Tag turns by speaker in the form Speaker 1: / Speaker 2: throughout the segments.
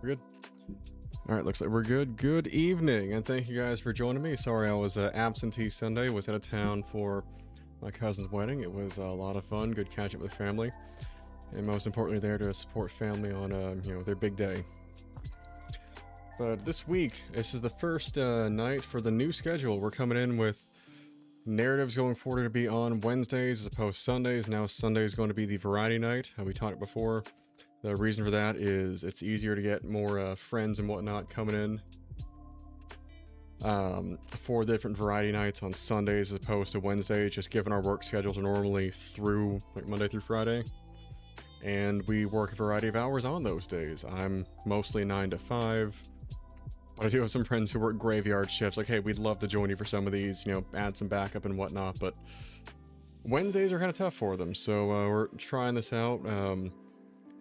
Speaker 1: We're good? Alright, looks like we're good. Good evening, and thank you guys for joining me. Sorry I was absentee Sunday, was out of town for my cousin's wedding. It was a lot of fun, good catching up with family, and most importantly there to support family on, their big day. But this week, this is the first night for the new schedule. We're coming in with narratives going forward to be on Wednesdays as opposed to Sundays. Now Sunday is going to be the variety night. We taught it before. The reason for that is it's easier to get more friends and whatnot coming in for different variety nights on Sundays as opposed to Wednesdays, just given our work schedules are normally through like Monday through Friday. And we work a variety of hours on those days. I'm mostly 9 to 5, but I do have some friends who work graveyard shifts. Like, hey, we'd love to join you for some of these, add some backup and whatnot, but Wednesdays are kind of tough for them, so we're trying this out.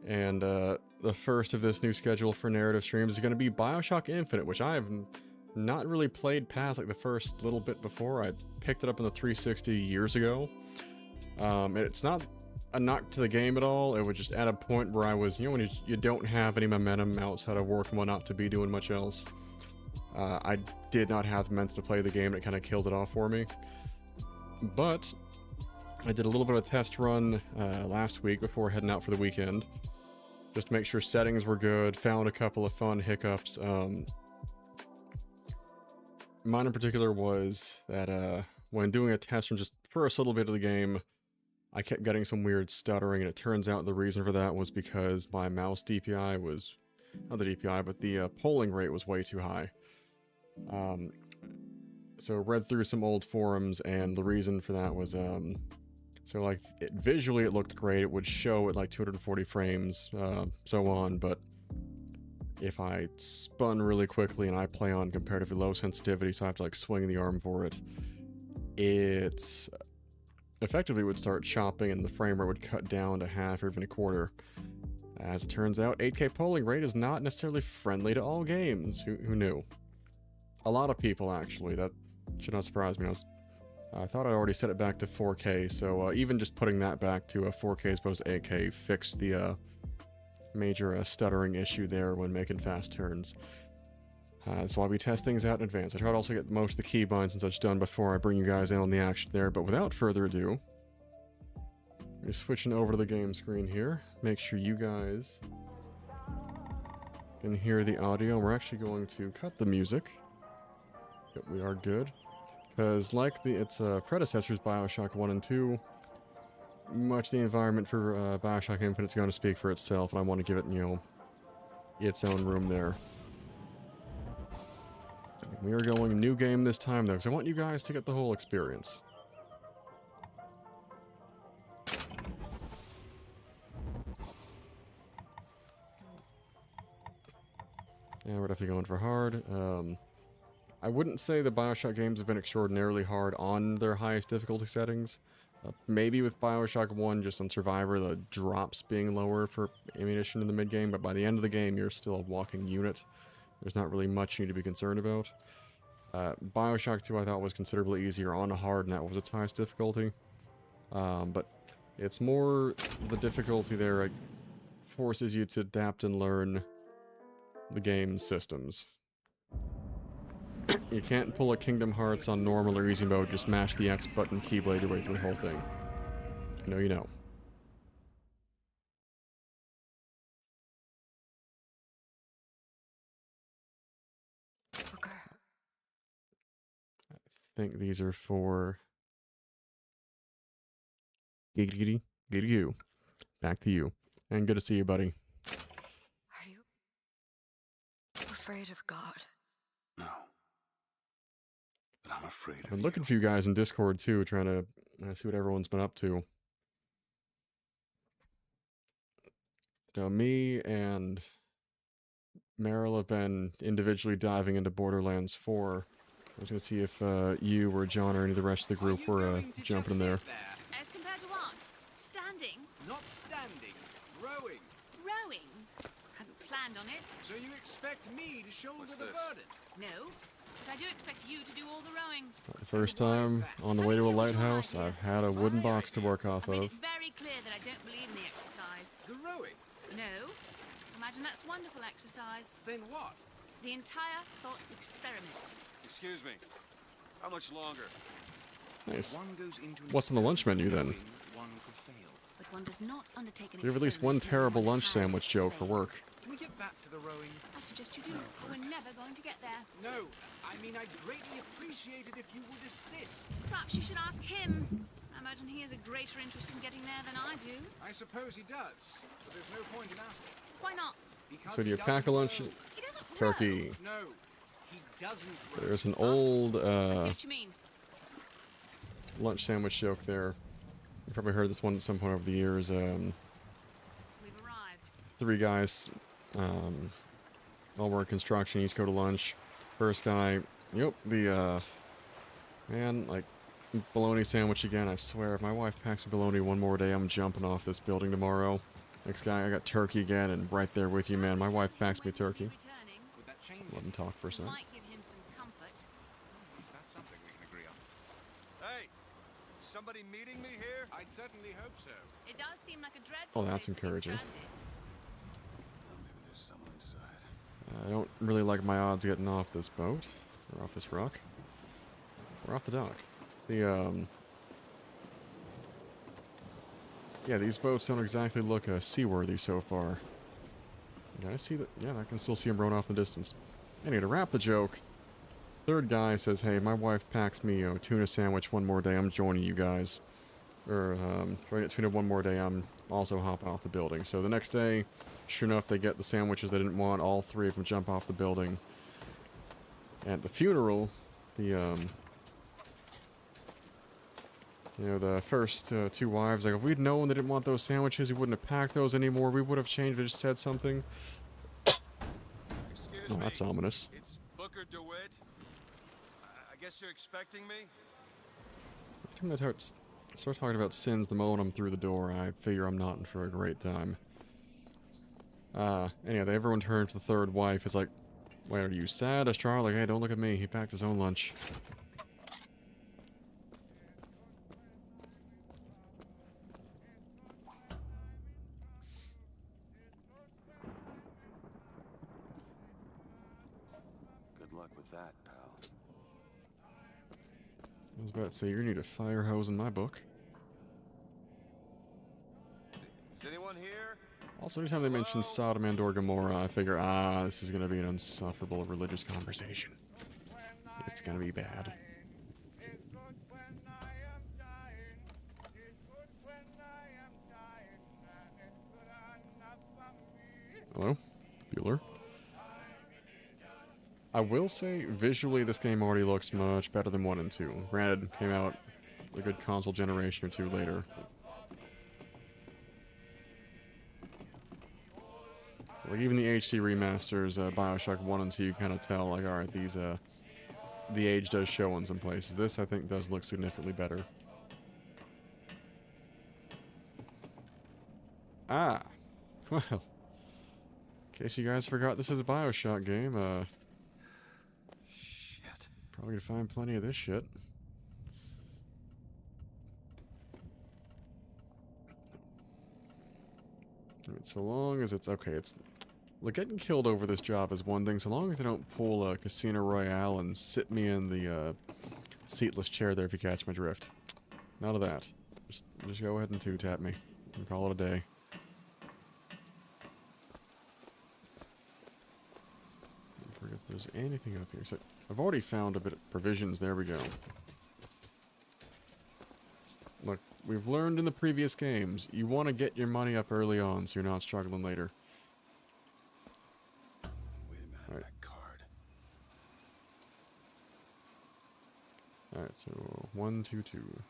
Speaker 1: And the first of this new schedule for narrative streams is going to be Bioshock Infinite, which I have not really played past like the first little bit before. I picked it up in the 360 years ago. It's not a knock to the game at all. It was just at a point where I was, when you don't have any momentum outside of work and whatnot to be doing much else. I did not have the momentum to play the game, and it kind of killed it off for me. But I did a little bit of a test run last week before heading out for the weekend, just to make sure settings were good. Found a couple of fun hiccups. Mine in particular was that when doing a test run just first little bit of the game, I kept getting some weird stuttering, and it turns out the reason for that was because my mouse DPI was, not the DPI, but the polling rate was way too high. So read through some old forums, and the reason for that was, so like, visually it looked great, it would show at like 240 frames, so on, but if I spun really quickly and I play on comparatively low sensitivity, so I have to like swing the arm for it, it effectively would start chopping and the frame rate would cut down to half or even a quarter. As it turns out, 8K polling rate is not necessarily friendly to all games. Who knew? A lot of people, actually. That should not surprise me. I thought I already set it back to 4K, so even just putting that back to 4K as opposed to 8K fixed the major stuttering issue there when making fast turns. That's why we test things out in advance. I try to also get most of the keybinds and such done before I bring you guys in on the action there, but without further ado, we're switching over to the game screen here. Make sure you guys can hear the audio. We're actually going to cut the music. Yep, we are good. Because like its predecessors, Bioshock 1 and 2, much the environment for Bioshock Infinite is going to speak for itself, and I want to give it, its own room there. We are going new game this time, though, because I want you guys to get the whole experience. Yeah, we're definitely going for hard. I wouldn't say the Bioshock games have been extraordinarily hard on their highest difficulty settings. Maybe with Bioshock 1, just on Survivor, the drops being lower for ammunition in the mid-game, but by the end of the game, you're still a walking unit. There's not really much you need to be concerned about. Bioshock 2 I thought was considerably easier on hard, and that was its highest difficulty. But it's more the difficulty there forces you to adapt and learn the game's systems. You can't pull a Kingdom Hearts on normal or easy mode, just mash the X button, keyblade your way through the whole thing. No, you know.
Speaker 2: Okay.
Speaker 1: I think these are for Giggity you. Back to you. And good to see you, buddy.
Speaker 2: Are you afraid of God?
Speaker 3: No. But I'm afraid
Speaker 1: I've
Speaker 3: of
Speaker 1: been looking
Speaker 3: you.
Speaker 1: for you guys in Discord, too, trying to see what everyone's been up to. Me and Meryl have been individually diving into Borderlands 4. I was going to see if you or John or any of the rest of the group were jumping in there.
Speaker 4: As compared to what? Standing?
Speaker 5: Not standing, rowing.
Speaker 4: Rowing? Hadn't planned on it.
Speaker 5: So you expect me to shoulder
Speaker 3: What's
Speaker 5: the
Speaker 3: this?
Speaker 5: burden?
Speaker 4: No. But I do expect you to do all the rowing.
Speaker 1: The first time on the way to a lighthouse, I've had a wooden box to work off
Speaker 4: I made it
Speaker 1: of.
Speaker 4: very clear that I don't believe in the exercise.
Speaker 5: The rowing?
Speaker 4: No. Imagine that's wonderful exercise.
Speaker 5: Then what?
Speaker 4: The entire thought experiment.
Speaker 3: Excuse me. How much longer?
Speaker 1: Nice.
Speaker 5: One goes into an
Speaker 1: What's on the lunch menu then?
Speaker 5: knowing one could fail.
Speaker 4: But one does not undertake an
Speaker 1: We have at least one
Speaker 4: experiment
Speaker 1: terrible
Speaker 4: knowing one
Speaker 1: lunch
Speaker 4: has
Speaker 1: sandwich joke for
Speaker 4: failed.
Speaker 1: work.
Speaker 5: Can we get back to the rowing?
Speaker 4: I suggest you do, or we're never going to get there.
Speaker 5: No, I mean I'd greatly appreciate it if you would assist.
Speaker 4: Perhaps you should ask him. I imagine he has a greater interest in getting there than I do.
Speaker 5: I suppose he does, but there's no point in asking.
Speaker 4: Why not?
Speaker 5: Because
Speaker 1: So do
Speaker 5: he
Speaker 1: you pack a
Speaker 5: doesn't
Speaker 1: lunch?
Speaker 5: row.
Speaker 4: He doesn't row.
Speaker 1: Turkey.
Speaker 5: No, he doesn't row.
Speaker 1: There's an old
Speaker 4: I see what you mean.
Speaker 1: lunch sandwich joke there. You probably heard this one at some point over the years.
Speaker 4: We've arrived.
Speaker 1: Three guys, all work construction, each go to lunch. First guy, yep, man, like, bologna sandwich again, I swear. If my wife packs me bologna one more day, I'm jumping off this building tomorrow. Next guy, I got turkey again, and right there with you, man. My wife packs me turkey.
Speaker 4: Returning,
Speaker 5: Would that change
Speaker 1: Let
Speaker 5: it?
Speaker 1: him talk for a second.
Speaker 4: might give him some comfort.
Speaker 5: Is that something we can agree on?
Speaker 3: Hey! Somebody meeting me here?
Speaker 5: I'd certainly hope so.
Speaker 4: It does seem like a dreadful
Speaker 1: Oh, that's
Speaker 4: place to be
Speaker 1: encouraging.
Speaker 4: stranded.
Speaker 3: Well, maybe there's someone inside.
Speaker 1: I don't really like my odds getting off this boat, or off this rock. We're off the dock. Yeah, these boats don't exactly look seaworthy so far. Yeah, I see that. Yeah, I can still see them rowing off in the distance. Anyway, to wrap the joke, third guy says, "Hey, my wife packs me a tuna sandwich one more day. I'm joining you guys." Or, if I get tuna one more day, I'm also hopping off the building. So the next day, sure enough, they get the sandwiches they didn't want. All three of them jump off the building. At the funeral, the first two wives, like, if we'd known they didn't want those sandwiches, we wouldn't have packed those anymore. We would have changed it, just said something.
Speaker 3: Excuse
Speaker 1: Oh,
Speaker 3: me.
Speaker 1: that's ominous.
Speaker 3: It's Booker DeWitt. I guess you're expecting me?
Speaker 1: Every time I start talking about sins the moment I'm through the door, I figure I'm not in for a great time. Anyway, everyone turns to the third wife. It's like, wait, are you sad? Astral? Like, hey, don't look at me. He packed his own lunch.
Speaker 3: Good luck with that, pal.
Speaker 1: I was about to say, you need a fire hose in my book.
Speaker 3: Is anyone here?
Speaker 1: Also, every time they mention Sodom and or Gomorrah, I figure, this is going to be an insufferable religious conversation. It's going to be bad. Hello? Bueller? I will say, visually, this game already looks much better than 1 and 2. Granted, came out a good console generation or two later. Like, even the HD remasters, Bioshock 1 and 2, you kind of tell, like, alright, these, the age does show in some places. This, I think, does look significantly better. Ah! Well. In case you guys forgot this is a Bioshock game,
Speaker 3: Shit.
Speaker 1: probably gonna find plenty of this shit. Alright, so long as it's... Okay, it's... Look, getting killed over this job is one thing, so long as they don't pull a Casino Royale and sit me in the, seatless chair there, if you catch my drift. None of that. Just go ahead and two-tap me and call it a day. I forget if there's anything up here. So I've already found a bit of provisions. There we go. Look, we've learned in the previous games, you want to get your money up early on so you're not struggling later.
Speaker 3: Wait a minute,
Speaker 1: Alright.
Speaker 3: that card.
Speaker 1: Alright, so 1, 2, 2.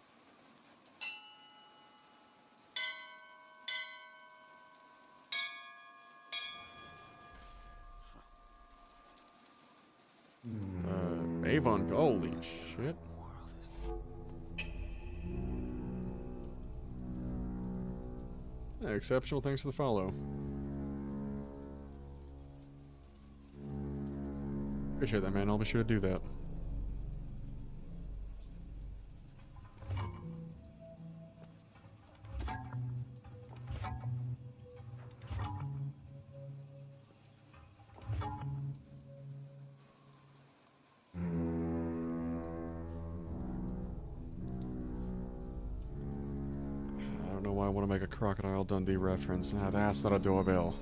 Speaker 1: Avon, holy shit. Yeah, exceptional, thanks for the follow. Appreciate that, man. I'll be sure to do that. don't know why I want to make a Crocodile Dundee reference. Now that's not a doorbell.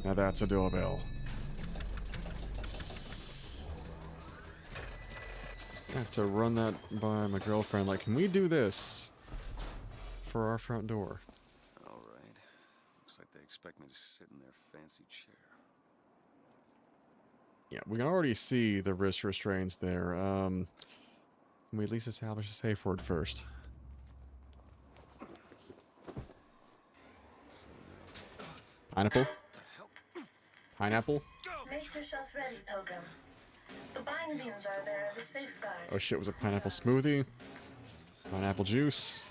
Speaker 1: Now that's a doorbell. I have to run that by my girlfriend. Like, can we do this for our front door?
Speaker 3: All right. Looks like they expect me to sit in their fancy chair.
Speaker 1: Yeah, we can already see the wrist restraints there. Can we at least establish a safe word first? Pineapple? Pineapple?
Speaker 6: Make yourself ready, Pilgrim. The bindings are there as a safeguard.
Speaker 1: Oh shit, was it pineapple smoothie? Pineapple juice?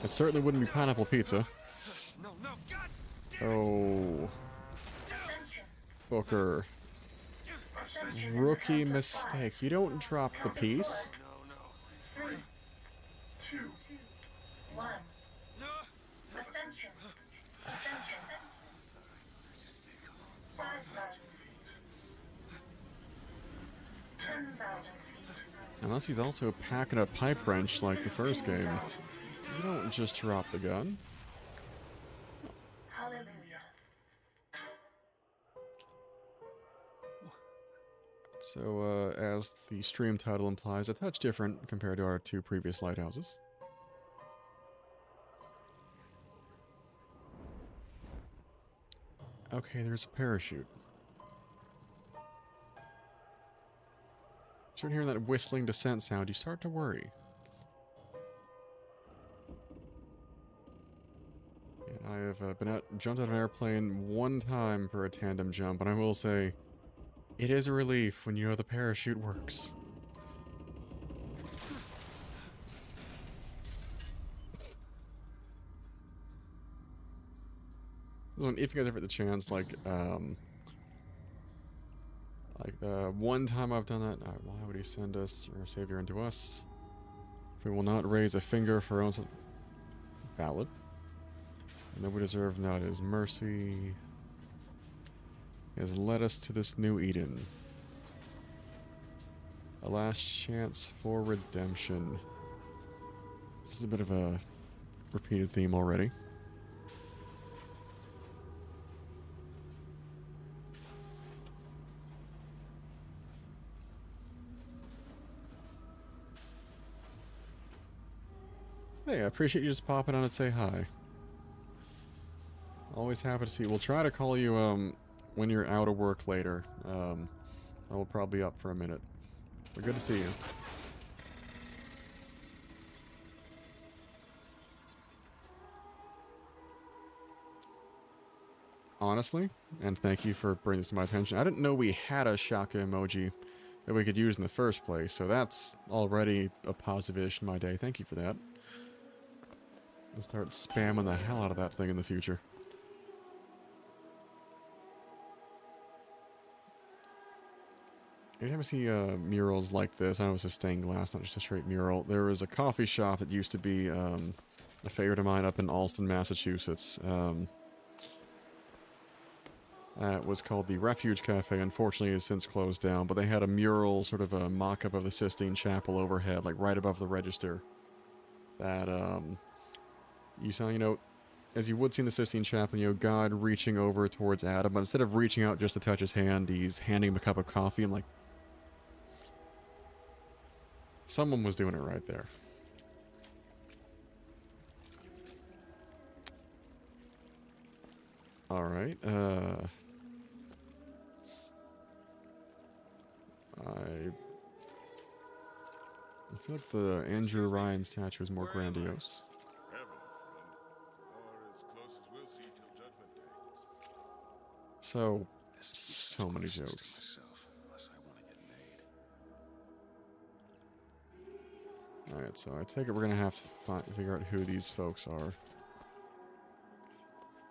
Speaker 1: It certainly wouldn't be pineapple pizza.
Speaker 3: No, no, God!
Speaker 1: Oh,
Speaker 6: Ascension.
Speaker 1: Booker.
Speaker 6: Ascension.
Speaker 1: Rookie mistake. You don't drop the piece.
Speaker 3: No, no.
Speaker 6: 3, 2, 1.
Speaker 3: No!
Speaker 6: Ascension. Ascension.
Speaker 3: Just stay calm.
Speaker 6: 5,000 feet. 10,000 feet.
Speaker 1: Unless he's also packing a pipe wrench like the first game. You don't just drop the gun.
Speaker 6: Hallelujah.
Speaker 1: So, as the stream title implies, a touch different compared to our two previous lighthouses. Okay, there's a parachute. Start hearing that whistling descent sound, you start to worry. I have jumped out of an airplane one time for a tandem jump, and I will say, it is a relief when you know the parachute works. So if you guys ever get the chance, one time I've done that, why would he send us, our savior, into us? If we will not raise a finger for our own... Valid. And then we deserve not his mercy. He has led us to this new Eden. A last chance for redemption. This is a bit of a repeated theme already. Hey, I appreciate you just popping on and say hi. Always happy to see you. We'll try to call you when you're out of work later. I will probably be up for a minute. But good to see you. Honestly, and thank you for bringing this to my attention, I didn't know we had a shaka emoji that we could use in the first place, so that's already a positive-ish in my day. Thank you for that. I'll start spamming the hell out of that thing in the future. Anytime I see murals like this, I know it's a stained glass, not just a straight mural. There was a coffee shop that used to be a favorite of mine up in Alston, Massachusetts. It was called the Refuge Cafe. Unfortunately, it has since closed down, but they had a mural, sort of a mock-up of the Sistine Chapel overhead, like right above the register. That, you saw, you know, as you would see in the Sistine Chapel, you know, God reaching over towards Adam, but instead of reaching out just to touch his hand, he's handing him a cup of coffee. I'm like, someone was doing it right there. Alright, I feel like the Andrew Ryan statue is more grandiose.
Speaker 7: Heaven, friend. Or as close as we'll see till Judgment Day.
Speaker 1: So many jokes.
Speaker 3: Myself, unless I want to get made.
Speaker 1: Alright, so I take it we're gonna have to figure out who these folks are.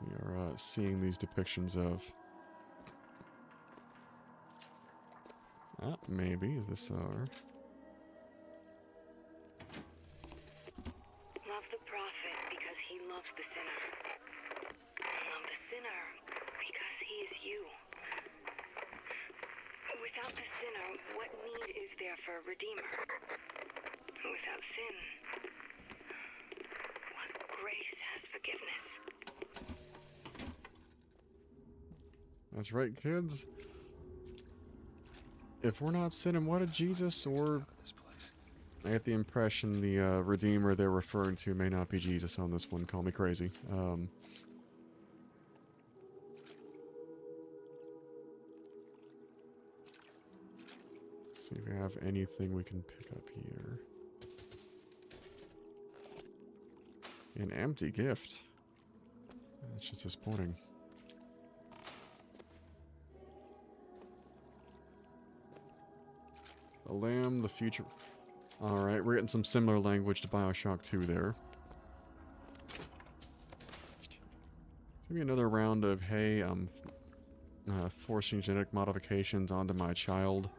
Speaker 1: We are seeing these depictions of... maybe. Is this our...
Speaker 8: Love the prophet because he loves the sinner. Love the sinner because he is you. Without the sinner, what need is there for a redeemer? Without sin, grace has forgiveness.
Speaker 1: That's right, kids. If we're not sinning, what did Jesus or...
Speaker 3: This place.
Speaker 1: I get the impression the Redeemer they're referring to may not be Jesus on this one. Call me crazy. See if we have anything we can pick up here. An empty gift. That's just disappointing. The lamb, the future. Alright, we're getting some similar language to Bioshock 2 there. It's gonna be another round of, hey, I'm forcing genetic modifications onto my child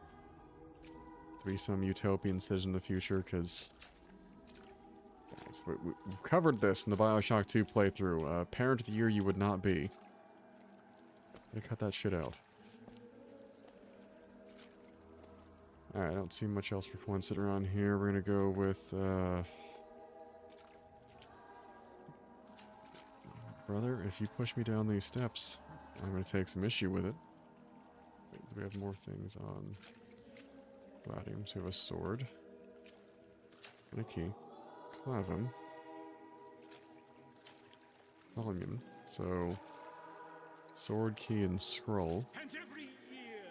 Speaker 1: to be some utopian citizen in the future, because we covered this in the Bioshock 2 playthrough. Parent of the year you would not be. They cut that shit out. Alright, I don't see much else for Quinn sitting around here. We're gonna go with, brother, if you push me down these steps, I'm gonna take some issue with it. Wait, do we have more things on Gladiums? We have a sword. And a key. Clavum. Volume. So, sword, key, and scroll.
Speaker 5: And every year,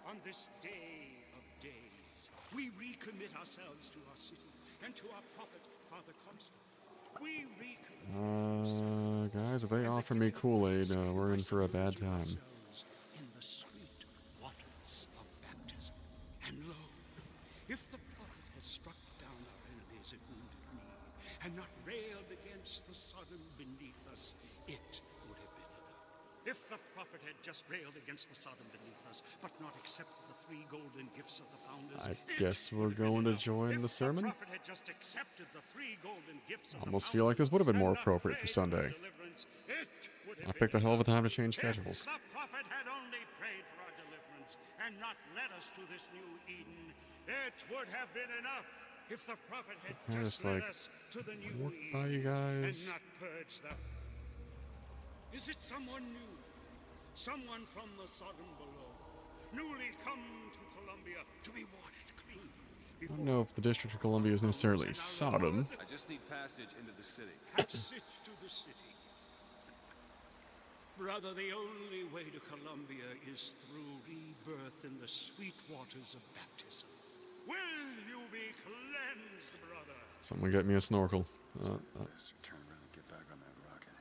Speaker 5: on this day of days, we recommit ourselves to our city and to our prophet, Father Comstock. We recommit
Speaker 1: guys, if they offer me Kool-Aid, we're in for a bad time.
Speaker 5: ourselves in the sweet waters of baptism. And lo, if the prophet had struck down our enemies at wounded knee, and not railed against the Sodom beneath us, it would have been enough. If the prophet had just railed against the Sodom beneath us, but not accepted the 3 golden gifts of the founders,
Speaker 1: I guess we're going to join the sermon.
Speaker 5: If the prophet had just accepted the 3 golden gifts of
Speaker 1: Almost
Speaker 5: the
Speaker 1: feel like this would have been more
Speaker 5: founders,
Speaker 1: appropriate for Sunday. I picked a hell of a time to change schedules.
Speaker 5: If the prophet had only prayed for our deliverance and not led us to this new Eden, it would have been enough. If the prophet had
Speaker 1: I
Speaker 5: just
Speaker 1: just,
Speaker 5: led
Speaker 1: like,
Speaker 5: us to the new
Speaker 1: walk
Speaker 5: Eden
Speaker 1: by you guys.
Speaker 5: and not purged them. Is it someone new? Someone from the Sodom below, newly come to Columbia to be washed clean?
Speaker 1: I don't know if the District of Columbia is necessarily Sodom.
Speaker 3: I just need passage into the city.
Speaker 5: Passage to the city. Brother, the only way to Columbia is through rebirth in the sweet waters of baptism. Will you be cleansed, brother?
Speaker 1: Someone get me a snorkel.
Speaker 3: This or turn around and get back on that rocket.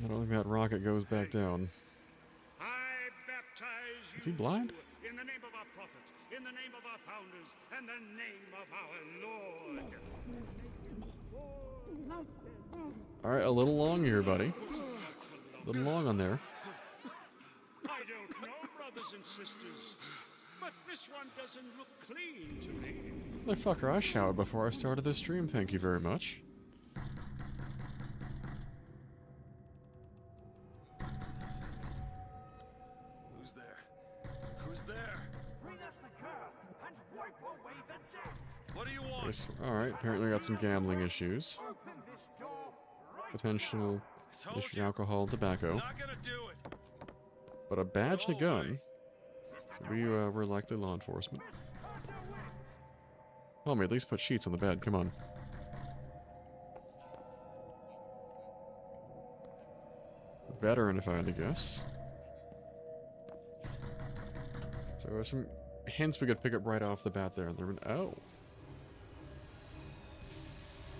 Speaker 1: I don't think that rocket goes back down.
Speaker 5: I baptize you
Speaker 1: Is he blind?
Speaker 5: in the name of our prophet, in the name of our founders, and the name of our Lord.
Speaker 1: Alright, a little long here, buddy. A little long on there.
Speaker 5: I don't know, brothers and sisters, but this one doesn't look clean to me.
Speaker 1: Motherfucker, I showered before I started this stream, thank you very much.
Speaker 3: Who's there? Who's there?
Speaker 5: Bring us the curb and wipe away the debt.
Speaker 3: What do you want?
Speaker 1: Alright, apparently got some gambling issues.
Speaker 5: Open this door right
Speaker 1: Potential
Speaker 3: Told
Speaker 1: issue
Speaker 3: you.
Speaker 1: alcohol, tobacco.
Speaker 3: Not gonna do it.
Speaker 1: But a badge and a
Speaker 3: Go
Speaker 1: gun.
Speaker 3: away.
Speaker 1: So we're likely law enforcement. Homie, at least put sheets on the bed, come on. Veteran, if I had to guess. So there are some hints we could pick up right off the bat there. Oh.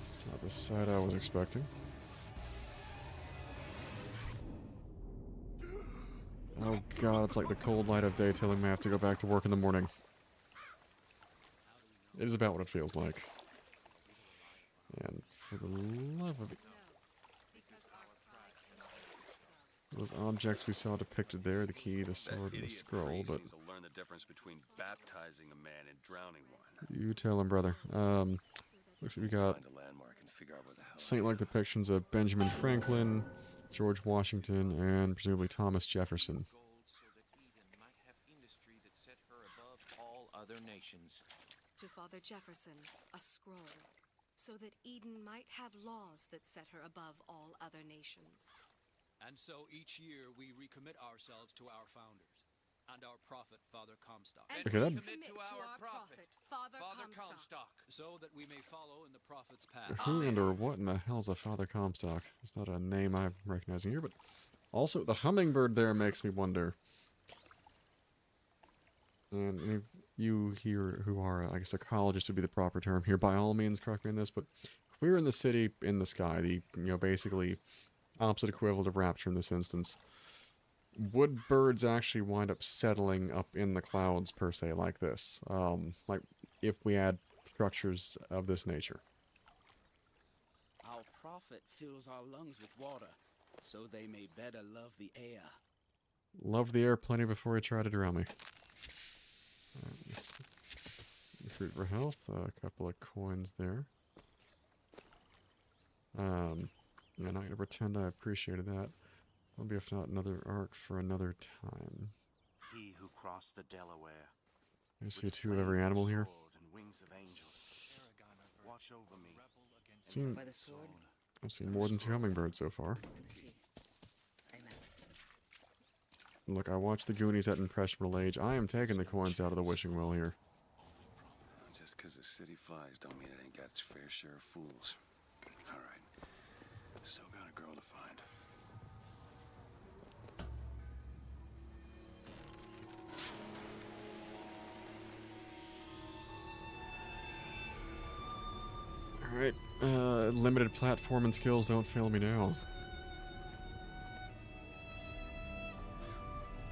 Speaker 1: It's not the side I was expecting. Oh god, it's like the cold light of day telling me I have to go back to work in the morning. It is about what it feels like. And for the love of it... Those objects we saw depicted there, the key, the sword, and the scroll, but...
Speaker 3: Needs to learn the difference between baptizing a man and drowning one.
Speaker 1: You tell him, brother. Looks like we got
Speaker 3: Find a landmark and figure out where the hell.
Speaker 1: saint-like depictions of Benjamin Franklin, George Washington, and presumably Thomas Jefferson.
Speaker 9: Gold so that Eden might have industry that set her above all other nations.
Speaker 2: To Father Jefferson, a scroll. so that Eden might have laws that set her above all other nations.
Speaker 10: And so each year we recommit ourselves to our founders and our prophet, Father Comstock.
Speaker 2: And
Speaker 1: Okay,
Speaker 2: we
Speaker 1: that-
Speaker 2: commit to our prophet, Father Comstock.
Speaker 10: So that we may follow in the prophet's path.
Speaker 1: Who and or what in the hell's a Father Comstock? It's not a name I'm recognizing here, but also the hummingbird there makes me wonder. And any of you here who are, I guess, ecologists would be the proper term here. By all means, correct me on this, but if we're in the city, in the sky, the basically opposite equivalent of rapture in this instance, would birds actually wind up settling up in the clouds per se like this? Like if we had structures of this nature.
Speaker 11: Our prophet fills our lungs with water, so they may better love the air.
Speaker 1: Loved the air plenty before he tried to drown me. Fruit for health, a couple of coins there. Yeah, not gonna pretend I appreciated that. Maybe if not another arc for another time.
Speaker 12: He who crossed the Delaware.
Speaker 1: I see two of every animal here.
Speaker 12: And wings of angels. Watch over me.
Speaker 8: By the sword.
Speaker 1: I've seen more than 2 hummingbirds so far. Look, I watched the Goonies at impressionable age. I am taking the coins out of the wishing well here.
Speaker 3: Just because the city flies don't mean it ain't got its fair share of fools. All right. Still got a girl to find.
Speaker 1: Alright, limited platforming skills don't fail me now.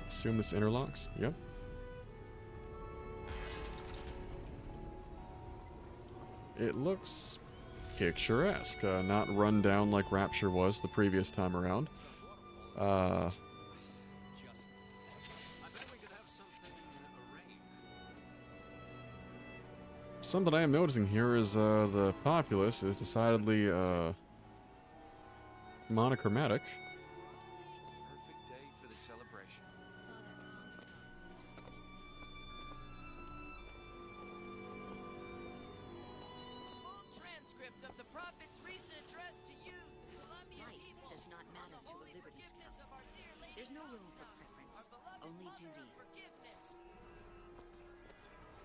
Speaker 1: Assume this interlocks? Yep. It looks picturesque, not run down like Rapture was the previous time around. Something I am noticing here is the populace is decidedly monochromatic.
Speaker 9: Perfect day for the celebration.
Speaker 13: Full transcript of the prophet's recent address to you, the Colombian people.
Speaker 2: Does not matter to a Liberty Scout. There's no room for preference, only duty.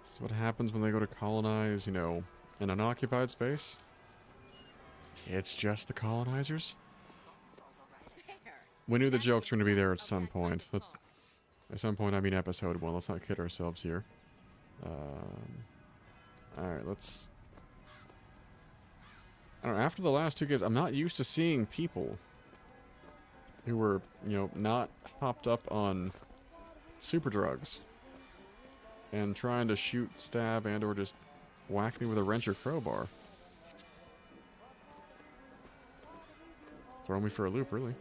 Speaker 1: This is what happens when they go to colonize, in an unoccupied space. It's just the colonizers. We knew the jokes were going to be there at some point. At some point, I mean episode 1. Let's not kid ourselves here. Alright, let's... I don't know, after the last 2 games, I'm not used to seeing people who were, not hopped up on super drugs and trying to shoot, stab, and or just whack me with a wrench or crowbar. Throw me for a loop, really.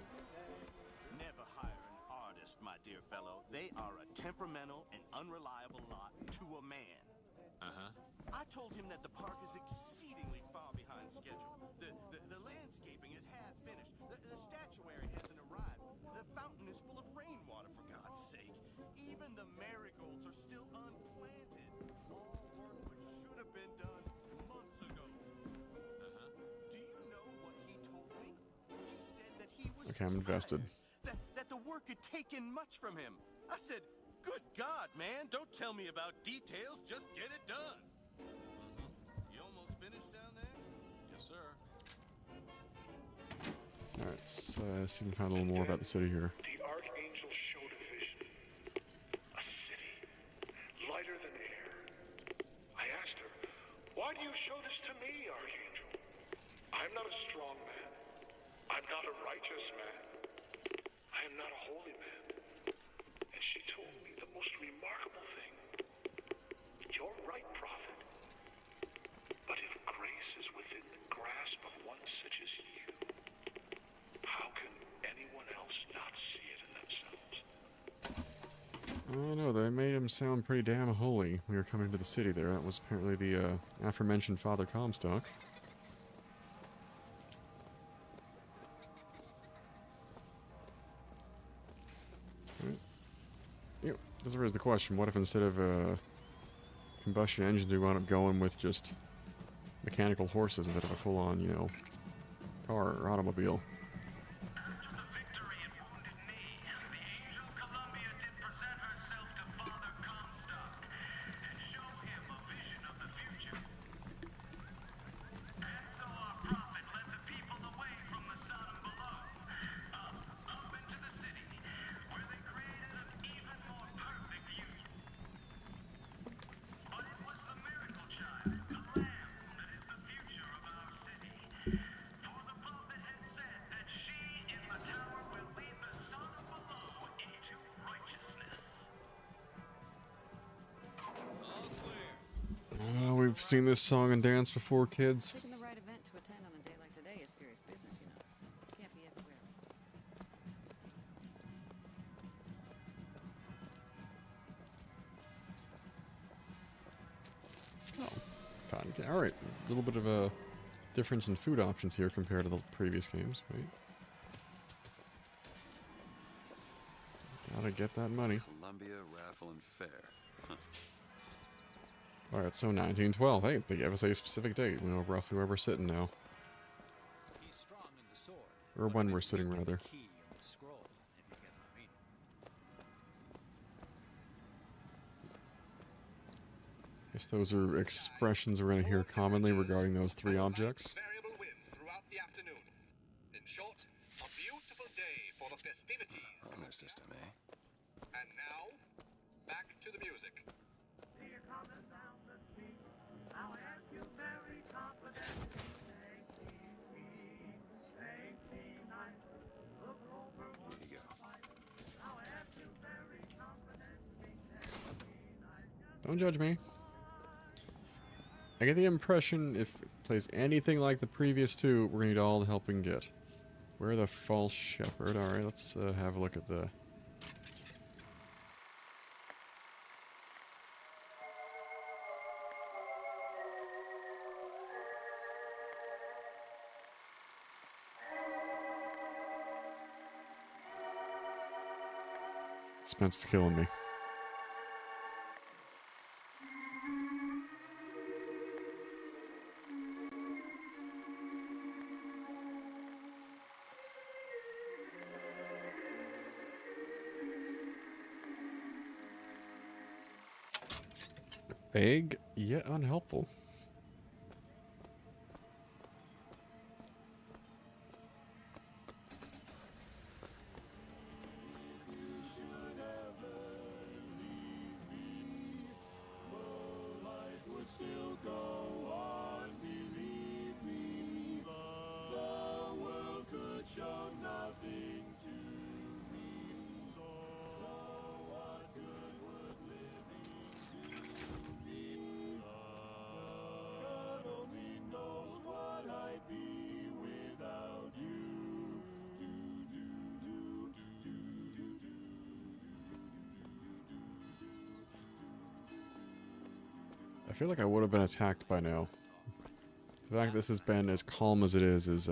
Speaker 12: Never hire an artist, my dear fellow. They are a temperamental and unreliable lot to a man. I told him that the park is exceedingly far behind schedule. The landscaping is half finished. The statuary hasn't arrived. The fountain is full of rainwater, for God's sake. Even the marigolds are still unplanted. All work which should have been done months ago. Do you know what he told me? He said that he was
Speaker 1: Okay, I'm invested.
Speaker 12: That the work had taken much from him. I said, good God, man, don't tell me about details, just get it done. You almost finished down there?
Speaker 9: Yes, sir.
Speaker 1: Alright, let's see if we can find a little more about the city here.
Speaker 7: The Archangel showed a vision. A city, lighter than air. I asked her, why do you show this to me, Archangel? I'm not a strong man. I'm not a righteous man. I am not a holy man. And she told me the most remarkable thing. You're right, prophet. But if grace is within the grasp of one such as you, how can anyone else not see it in themselves?
Speaker 1: I know, they made him sound pretty damn holy. We were coming to the city there. That was apparently the aforementioned Father Comstock. Right. Yep, this raises the question, what if instead of combustion engines we wound up going with just mechanical horses instead of a full-on, you know, car or automobile. We've seen this song and dance before, kids.
Speaker 14: Picking the right event to attend on a day like today is serious business, you know. Can't be everywhere.
Speaker 1: Cotton candy. All right, a little bit of a difference in food options here compared to the previous games, right? Gotta get that money.
Speaker 3: Columbia Raffle and Fair.
Speaker 1: All right, so 1912. Hey, they gave us a specific date. We know roughly where we're sitting now.
Speaker 10: He's strong in the sword,
Speaker 1: Or when we're sitting, rather.
Speaker 10: key in the scroll, if you get my meaning.
Speaker 1: Guess those are expressions we're going to hear commonly regarding those three objects.
Speaker 15: Variable wind throughout the afternoon. In short, a beautiful day for the festivities.
Speaker 3: Honor system, eh?
Speaker 15: And now, back to the music.
Speaker 3: Here you go.
Speaker 1: Don't judge me. I get the impression if it plays anything like the previous two, we're going to need all the help we can get. We're the false shepherd. Alright, let's have a look at the... Suspense is killing me. Vague, yet unhelpful.
Speaker 16: Still go on, believe me, the world could show nothing to me. So what good would living do me? God only knows what I'd be without you.
Speaker 1: I feel like I would have been attacked by now. The fact this has been as calm as it is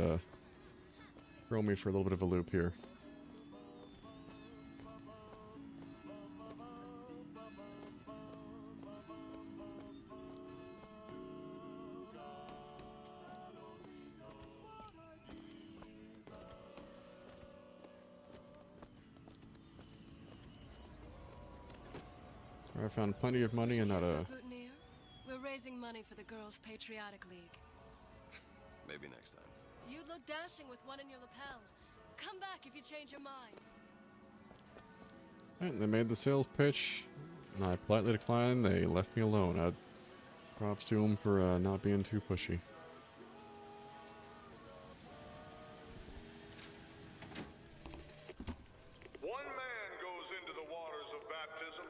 Speaker 1: throw me for a little bit of a loop here. I found plenty of money and not a...
Speaker 17: We're raising money for the Girls' Patriotic League.
Speaker 3: Maybe next time.
Speaker 17: You'd look dashing with one in your lapel. Come back if you change your mind.
Speaker 1: Alright, they made the sales pitch, and I politely declined. They left me alone. Props to them for not being too pushy.
Speaker 7: One man goes into the waters of baptism.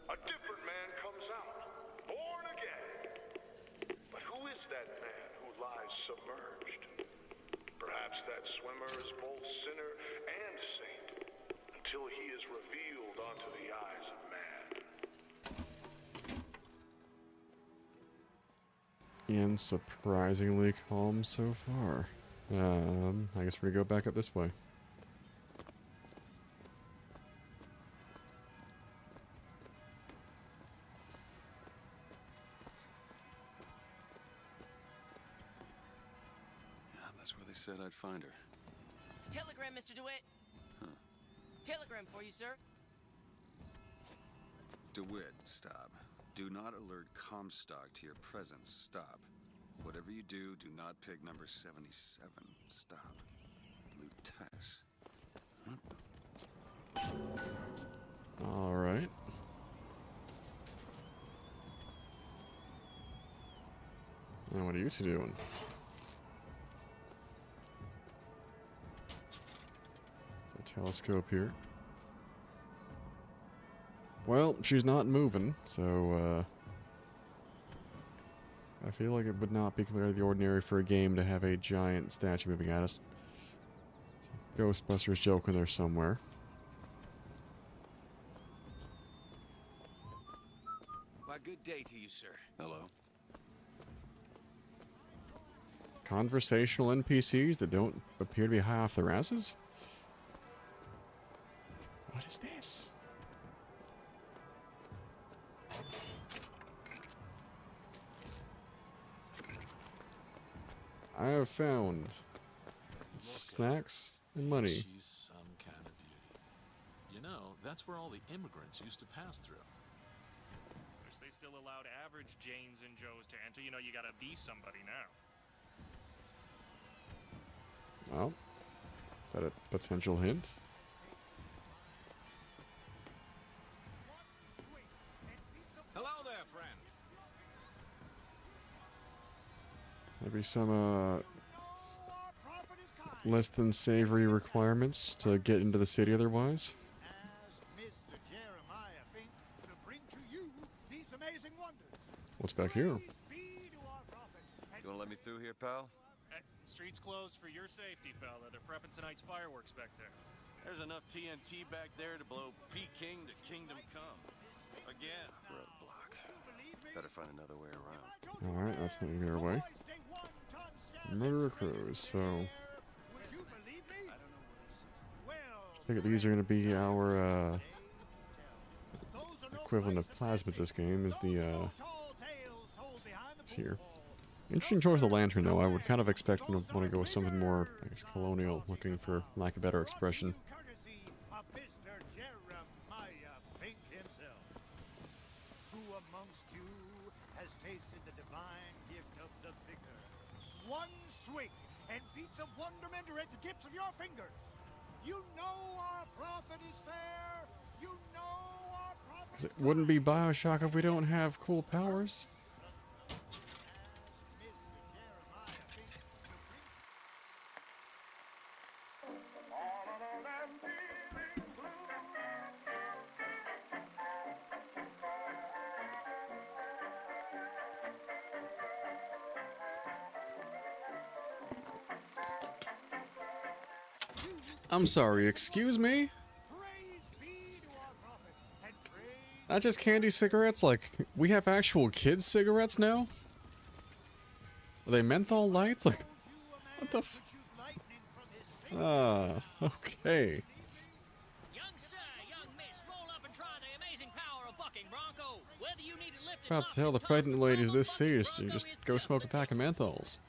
Speaker 7: A different man comes out, born again. But who is that man who lies submerged? Perhaps that swimmer is both sinner and saint, until he is revealed onto the eyes of man.
Speaker 1: And surprisingly calm so far. I guess we're gonna go back up this way.
Speaker 3: find her?
Speaker 13: Telegram, Mr. DeWitt.
Speaker 3: Huh.
Speaker 13: Telegram for you, sir.
Speaker 3: DeWitt, stop. Do not alert Comstock to your presence. Stop. Whatever you do, do not pick number 77. Stop. Lutess.
Speaker 1: All right. Now what are you two doing? A telescope here. Well, she's not moving, so I feel like it would not be completely the ordinary for a game to have a giant statue moving at us. It's a Ghostbusters joke in there somewhere.
Speaker 9: Why, good day to you, sir.
Speaker 3: Hello.
Speaker 1: Conversational NPCs that don't appear to be high off their asses? What is this? I have found snacks and money.
Speaker 18: She's some kind of beauty. You know, that's where all the immigrants used to pass through.
Speaker 19: Wish they still allowed average Janes and Joes to enter. You know, you gotta be somebody now.
Speaker 1: Oh, is that a potential hint?
Speaker 9: Hello there, friend.
Speaker 1: Maybe some less than savory requirements to get into the city otherwise. What's back here?
Speaker 3: You wanna let me through here, pal?
Speaker 19: Hey, street's closed for your safety, fella. They're prepping tonight's fireworks back there.
Speaker 12: There's enough TNT back there to blow Peking to Kingdom Come. Again.
Speaker 3: Roadblock. Better find another way around.
Speaker 1: Alright, that's not even our way. Murder crows, so... I think these are going to be our equivalent of plasmids this game, is the... Let's see here. Interesting choice of lantern, though. I would kind of expect them to want to go with something more, I guess, colonial, looking for lack of better expression.
Speaker 5: One swing, and feats of wonderment are at the tips of your fingers. You know our prophet is fair. You know our prophet.
Speaker 1: It wouldn't be Bioshock if we don't have cool powers. I'm sorry, excuse me? Not just candy cigarettes, like, we have actual kids' cigarettes now? Are they menthol lights? Like, what the f... Ah, okay. About to tell the pregnant ladies this serious, so you just go smoke a pack of menthols.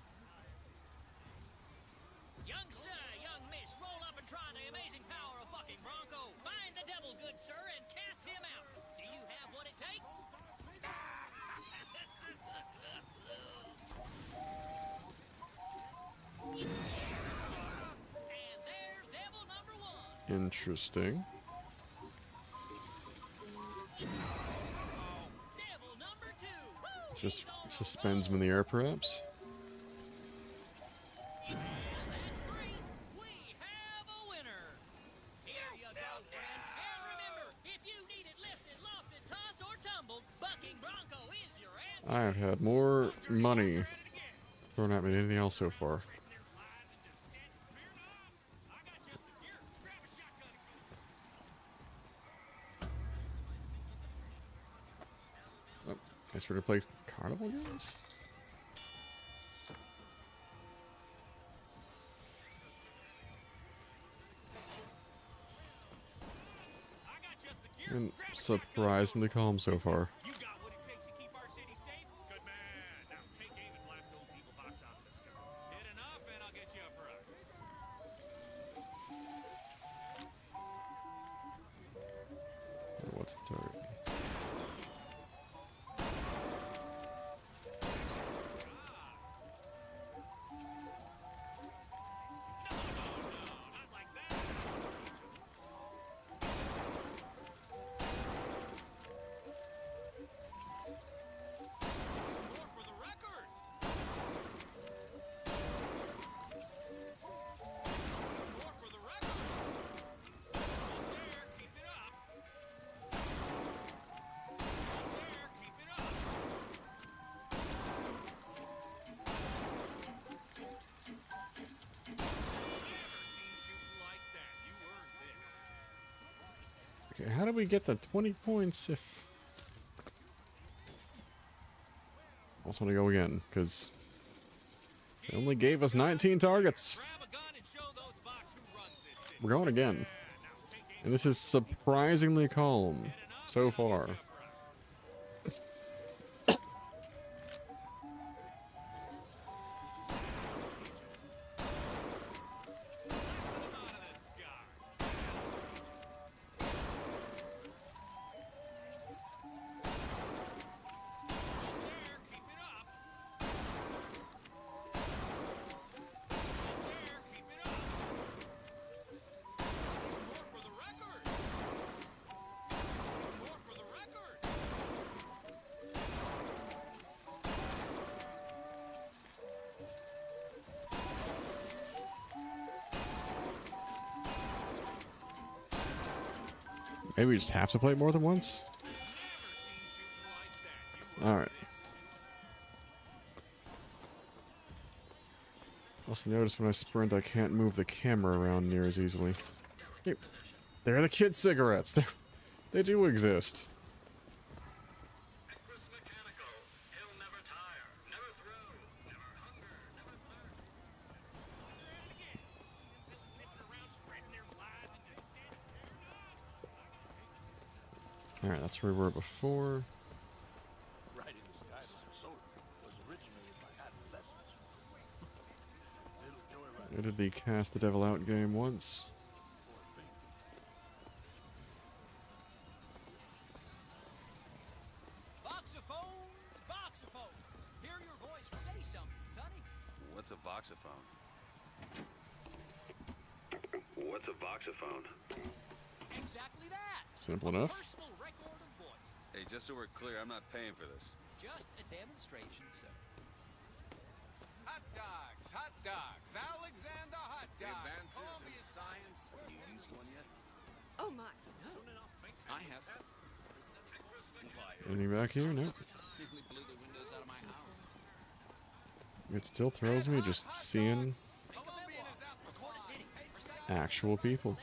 Speaker 1: Interesting. Just suspends him in the air, perhaps? I have had more money thrown at me than anything else so far. Oh, guess we're gonna play carnival games? And surprisingly calm so far. That's the target. Okay, how do we get the 20 points if... I also want to go again, because they only gave us 19 targets. We're going again. And this is surprisingly calm so far. Maybe we just have to play more than once? Alright. Also notice when I sprint I can't move the camera around near as easily. Hey, they're the kid cigarettes. They do exist. Alright, that's where we were before.
Speaker 12: Riding the Skyline Solar was originated by adolescents. Little joyride.
Speaker 1: I did the Cast the Devil Out game once.
Speaker 10: Voxophone! Voxophone! Hear your voice. Say something, Sonny.
Speaker 3: What's a voxophone? What's a voxophone?
Speaker 10: Exactly that.
Speaker 1: Simple enough.
Speaker 10: Personal record of voice.
Speaker 3: Hey, just so we're clear, I'm not paying for this.
Speaker 10: Just a demonstration, sir.
Speaker 9: Hot dogs, hot dogs, Alexander hot
Speaker 18: The
Speaker 9: dogs.
Speaker 18: advances in science. You used one yet?
Speaker 13: Oh my, no.
Speaker 11: I have.
Speaker 1: Anything back here? Nope.
Speaker 11: Nearly blew the windows out of my house.
Speaker 1: It still throws me just seeing actual people.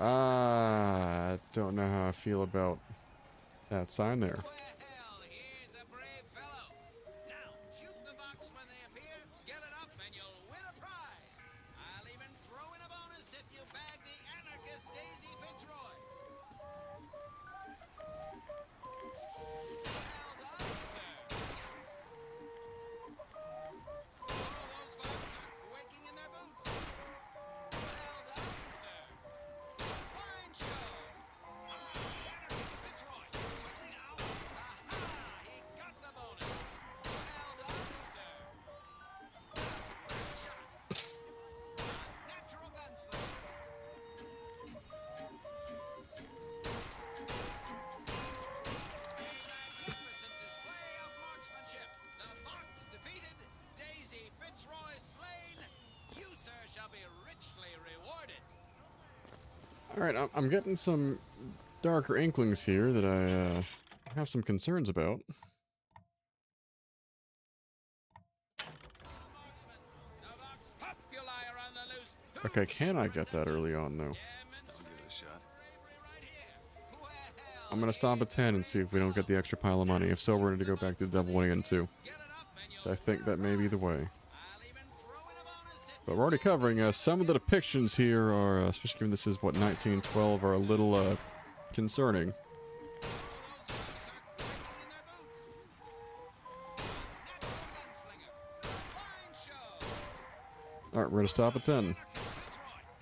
Speaker 1: I don't know how I feel about that sign there. Alright, I'm getting some darker inklings here that I have some concerns about. Okay, can I get that early on, though? I'm gonna stop at 10 and see if we don't get the extra pile of money. If so, we're going to go back to the Devil Way in 2. So I think that may be the way. But we're already covering, some of the depictions here are, especially given this is, what, 1912, are a little, concerning. Alright, we're gonna stop at 10.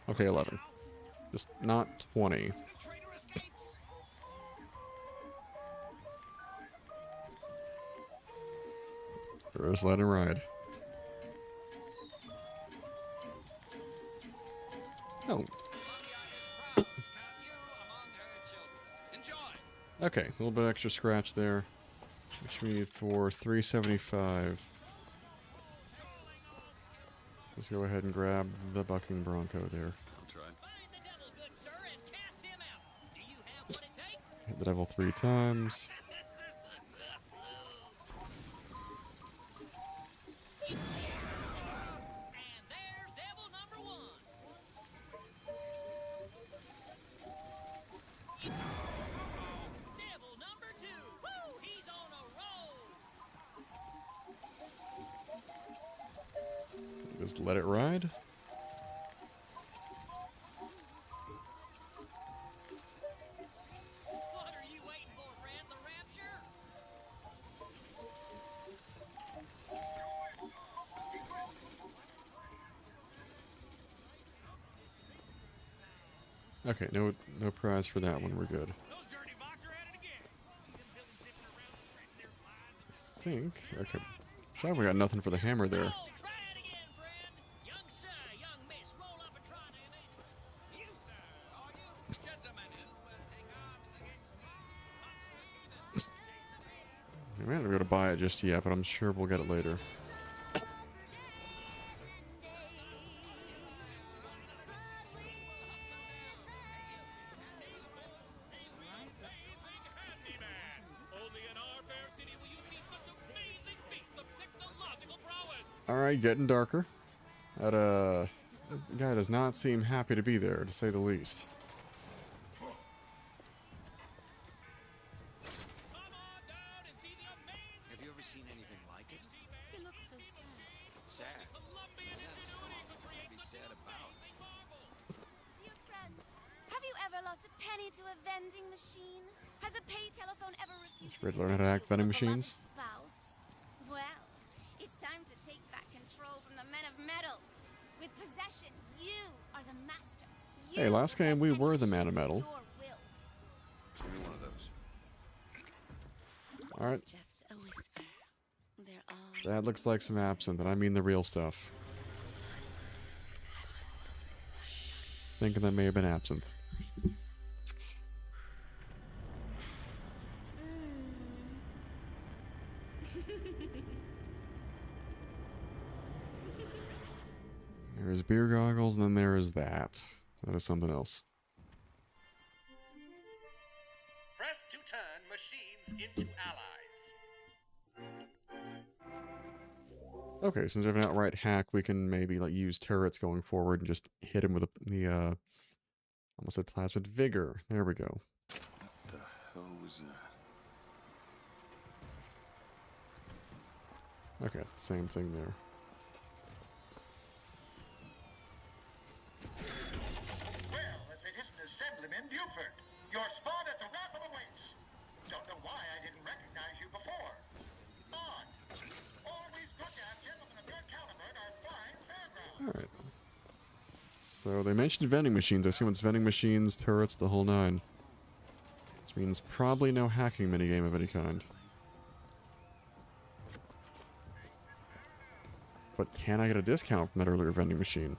Speaker 1: Okay, 11. Just not 20. Just let it ride. Oh. Okay, a little bit extra scratch there. Which we need for 375. Let's go ahead and grab the bucking bronco there. Hit the devil 3 times. Just let it ride.
Speaker 13: What are you waiting for, friend? The rapture?
Speaker 1: Okay, no prize for that one. We're good. I think. Okay. Sure, we got nothing for the hammer there. We haven't got to buy it just yet, but I'm sure we'll get it later. Alright, getting darker. That guy does not seem happy to be there, to say the least.
Speaker 9: Have you ever seen anything like it?
Speaker 2: He looks so sad.
Speaker 9: Sad. That's to be sad about.
Speaker 20: Dear friend, have you ever lost a penny to a vending machine? Has a pay telephone ever refused
Speaker 1: Let's learn how to hack vending machines.
Speaker 20: spouse? Well, it's time to take back control from the men of metal. With possession, you are the master.
Speaker 1: Hey, last game we were the man of metal.
Speaker 3: Give me one of those.
Speaker 1: Alright.
Speaker 2: Just a whisper. They're all
Speaker 1: That looks like some absinthe, and I mean the real stuff. Thinking that may have been absinthe. There's beer goggles, and then there is that. That is something else.
Speaker 15: Press to turn machines into allies.
Speaker 1: Okay, since we have an outright hack, we can maybe like use turrets going forward and just hit him with the almost said plasmid vigor. There we go.
Speaker 3: What the hell was that?
Speaker 1: Okay, it's the same thing there.
Speaker 7: Well, if it isn't Assemblyman Buford, your spawn at the raffle awaits. Don't know why I didn't recognize you before. On. Always good to have gentlemen of your caliber in our fine fairground.
Speaker 1: Alright. So they mentioned vending machines. I assume it's vending machines, turrets, the whole nine. Which means probably no hacking minigame of any kind. But can I get a discount from that earlier vending machine?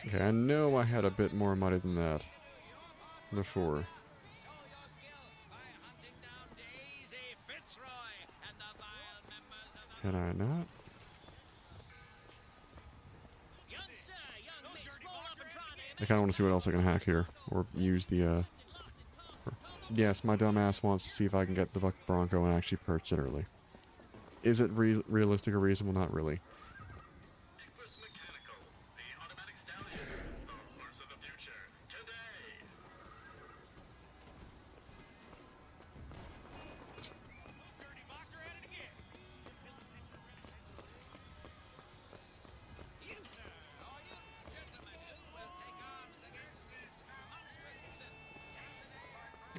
Speaker 1: Okay, I know I had a bit more money than that before. Can I not? I kind of want to see what else I can hack here, or use the, yes, my dumb ass wants to see if I can get the Buck Bronco and actually purchase it early. Is it realistic or reasonable? Not really.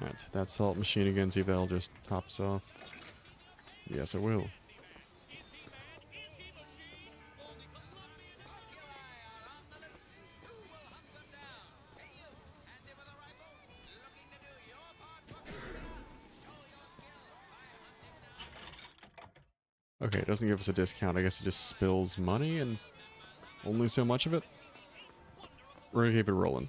Speaker 1: Alright, that salt machine again, see if that'll just top us off. Yes, it will. Okay, it doesn't give us a discount. I guess it just spills money and only so much of it. We're gonna keep it rolling.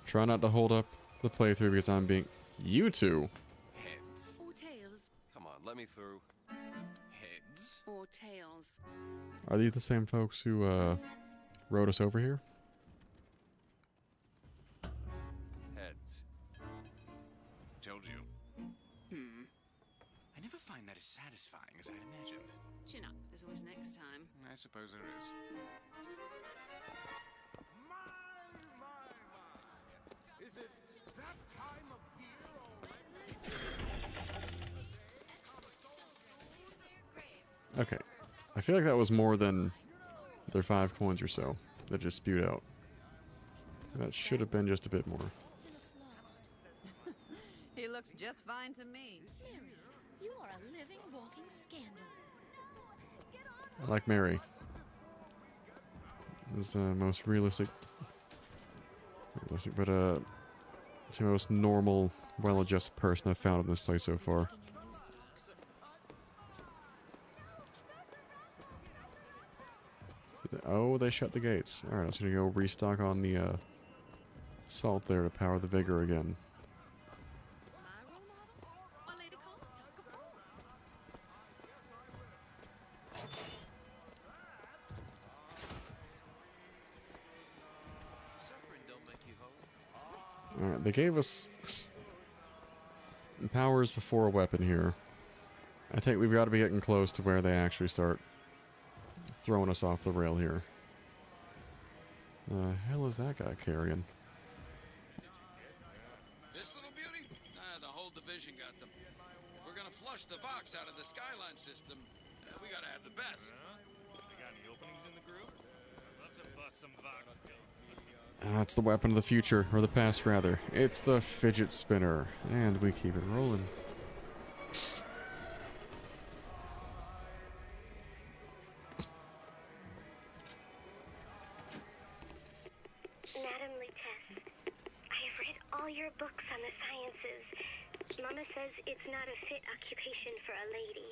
Speaker 1: Try not to hold up the playthrough because I'm being... You two!
Speaker 8: Heads.
Speaker 4: Or tails.
Speaker 3: Come on, let me through.
Speaker 8: Heads.
Speaker 4: Or tails.
Speaker 1: Are these the same folks who, rode us over here?
Speaker 3: Heads.
Speaker 9: Told you. I never find that as satisfying as I'd imagined.
Speaker 4: Chin up. There's always next time.
Speaker 9: I suppose there is.
Speaker 7: Is it that time of year already?
Speaker 1: Okay. I feel like that was more than their 5 coins or so that just spewed out. That should have been just a bit more.
Speaker 14: He looks lost. He looks just fine to me.
Speaker 2: Mary, you are a living, walking scandal.
Speaker 1: I like Mary. This is the most realistic, but it's the most normal, well-adjusted person I've found in this place so far. Oh, they shut the gates. Alright, I was gonna go restock on the salt there to power the vigor again. Alright, they gave us powers before a weapon here. I think we've got to be getting close to where they actually start throwing us off the rail here. The hell is that guy carrying?
Speaker 11: This little beauty? The whole division got them. If we're gonna flush the Vox out of the Skyline system, we gotta have the best.
Speaker 19: They got any openings in the group? I'd love to bust some Vox still.
Speaker 1: It's the weapon of the future, or the past rather. It's the fidget spinner, and we keep it rolling.
Speaker 21: Madam Lutece, I have read all your books on the sciences. Mama says it's not a fit occupation for a lady,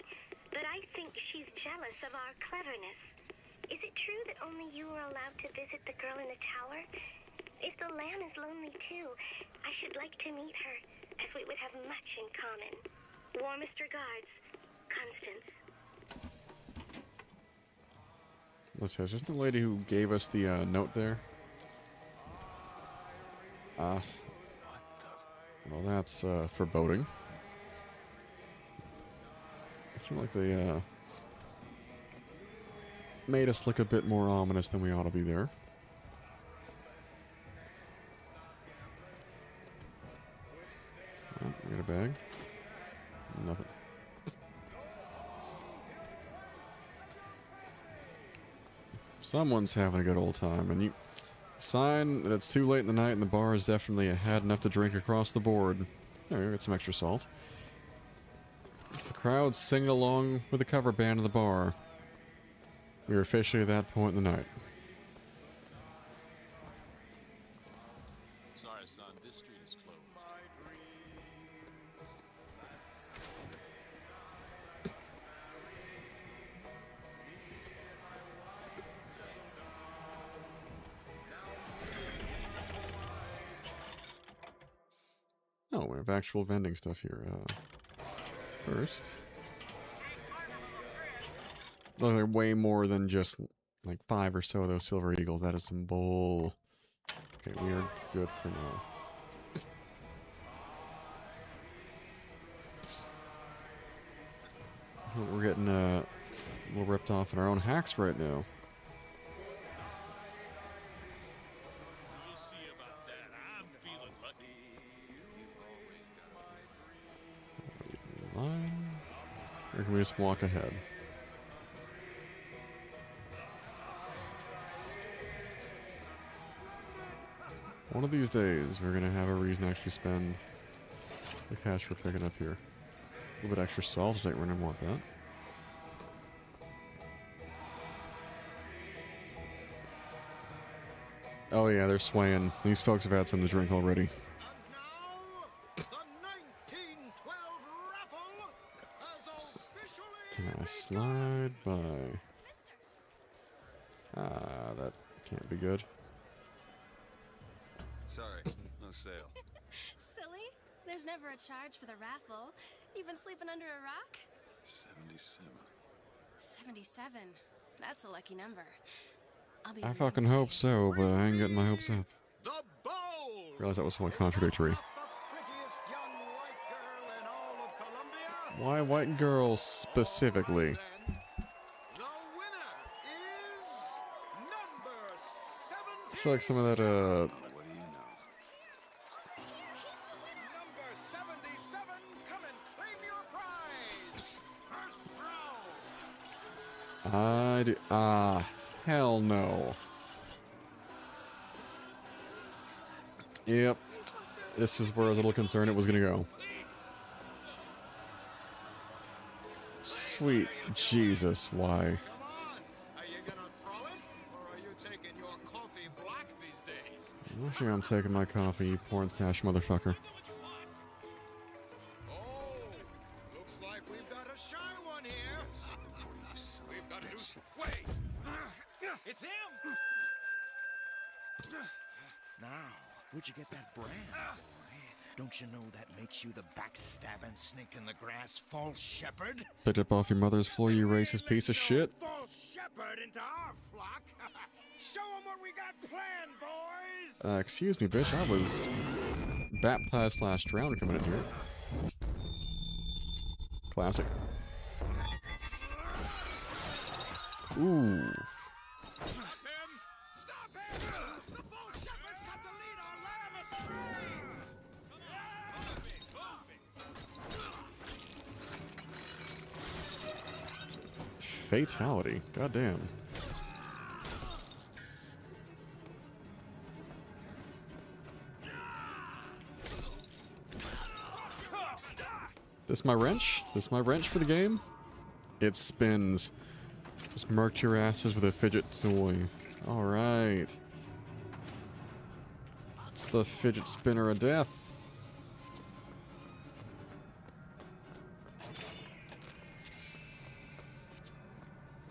Speaker 21: but I think she's jealous of our cleverness. Is it true that only you are allowed to visit the girl in the tower? If the lamb is lonely too, I should like to meet her, as we would have much in common. Warmest regards, Constance.
Speaker 1: Let's see, is this the lady who gave us the note there? Well, that's foreboding. I feel like they made us look a bit more ominous than we ought to be there. Oh, we got a bag. Nothing. Someone's having a good old time, and you sign that it's too late in the night and the bar has definitely had enough to drink across the board. There, we got some extra salt. If the crowd's singing along with the cover band in the bar, we are officially at that point in the night.
Speaker 18: Sorry, son, this street is closed.
Speaker 1: Oh, we have actual vending stuff here. First. Look, they're way more than just like 5 or so of those silver eagles. That is some bull. Okay, we are good for now. We're getting a little ripped off in our own hacks right now.
Speaker 18: We'll see about that. I'm feeling lucky.
Speaker 1: Line. Or can we just walk ahead? One of these days, we're gonna have a reason to actually spend the cash we're picking up here. A little bit extra salt, I don't really want that. Oh yeah, they're swaying. These folks have had something to drink already. Can I slide by? Ah, that can't be good.
Speaker 3: Sorry, no sale.
Speaker 17: Silly? There's never a charge for the raffle. You've been sleeping under a rock?
Speaker 3: 77.
Speaker 17: 77. That's a lucky number. I'll be
Speaker 1: I fucking hope so, but I ain't getting my hopes up. Realize that was somewhat contradictory. Why white girls specifically? I feel like some of that,
Speaker 3: What do you know?
Speaker 12: Number 77, come and claim your prize. First throw.
Speaker 1: I do. Ah, hell no. Yep. This is where I was a little concerned it was gonna go. Sweet Jesus, why?
Speaker 11: Are you gonna throw it, or are you taking your coffee black these days?
Speaker 1: I'm sure I'm taking my coffee, you porn stash motherfucker.
Speaker 11: Oh, looks like we've got a shy one here. We've got to wait.
Speaker 12: It's him. Now, where'd you get that brand, boy? Don't you know that makes you the backstabbing snake in the grass false shepherd?
Speaker 1: Picked up off your mother's floor, you racist piece of shit.
Speaker 12: False shepherd into our flock. Show 'em what we got planned, boys.
Speaker 1: Excuse me, bitch. I was baptized / drowned coming in here. Classic. Ooh. Fatality. Goddamn. This my wrench? This my wrench for the game? It spins. Just murked your asses with a fidget toy. Alright. It's the fidget spinner of death.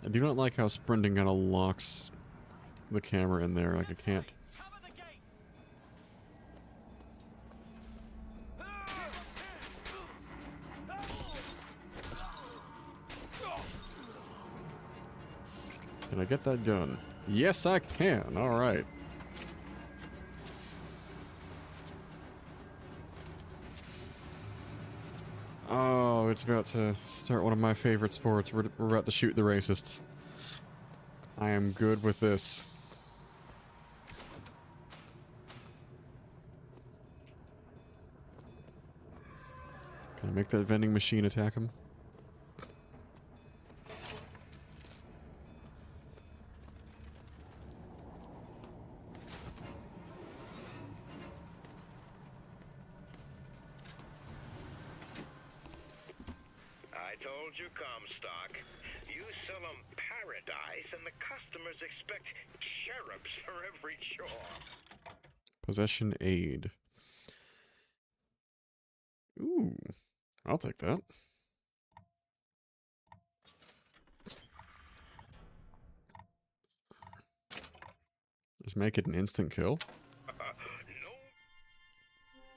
Speaker 1: I do not like how sprinting kind of locks the camera in there, like I can't. Can I get that gun? Yes, I can. All right. Oh, it's about to start one of my favorite sports. We're about to shoot the racists. I am good with this. Can I make that vending machine attack him?
Speaker 6: I told you, Comstock. You sell them paradise, and the customers expect cherubs for every chore.
Speaker 1: Possession aid. Ooh, I'll take that. Just make it an instant kill.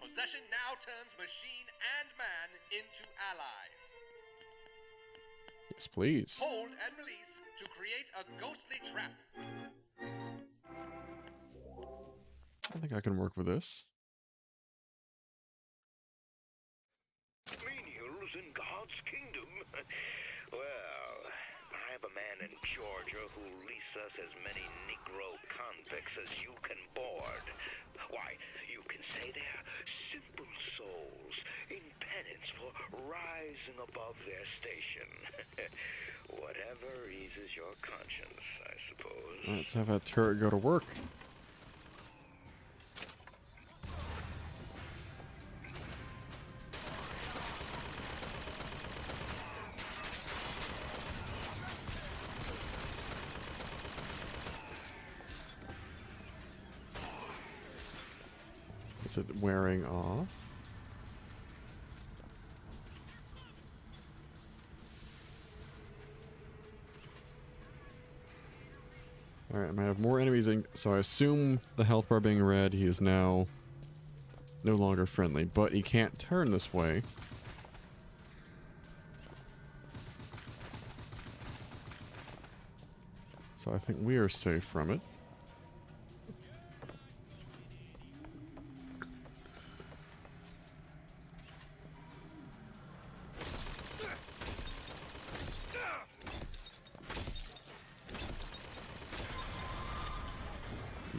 Speaker 15: Possession now turns machine and man into allies.
Speaker 1: Yes, please.
Speaker 15: Hold and release to create a ghostly trap.
Speaker 1: I think I can work with this.
Speaker 6: Menials in God's kingdom? Well, I have a man in Georgia who'll lease us as many Negro convicts as you can board. Why, you can say they're simple souls in penance for rising above their station. Whatever eases your conscience, I suppose.
Speaker 1: Let's have that turret go to work. Is it wearing off? Alright, I might have more enemies in, so I assume the health bar being red, he is now no longer friendly, but he can't turn this way. So I think we are safe from it.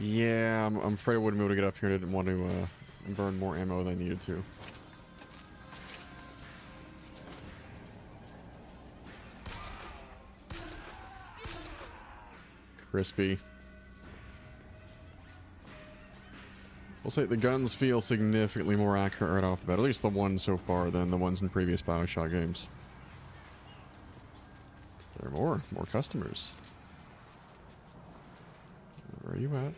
Speaker 1: Yeah, I'm afraid I wouldn't be able to get up here. I didn't want to burn more ammo than I needed to. Crispy. We'll say the guns feel significantly more accurate right off the bat, at least the ones so far, than the ones in previous Bioshock games. There are more customers. Where are you at?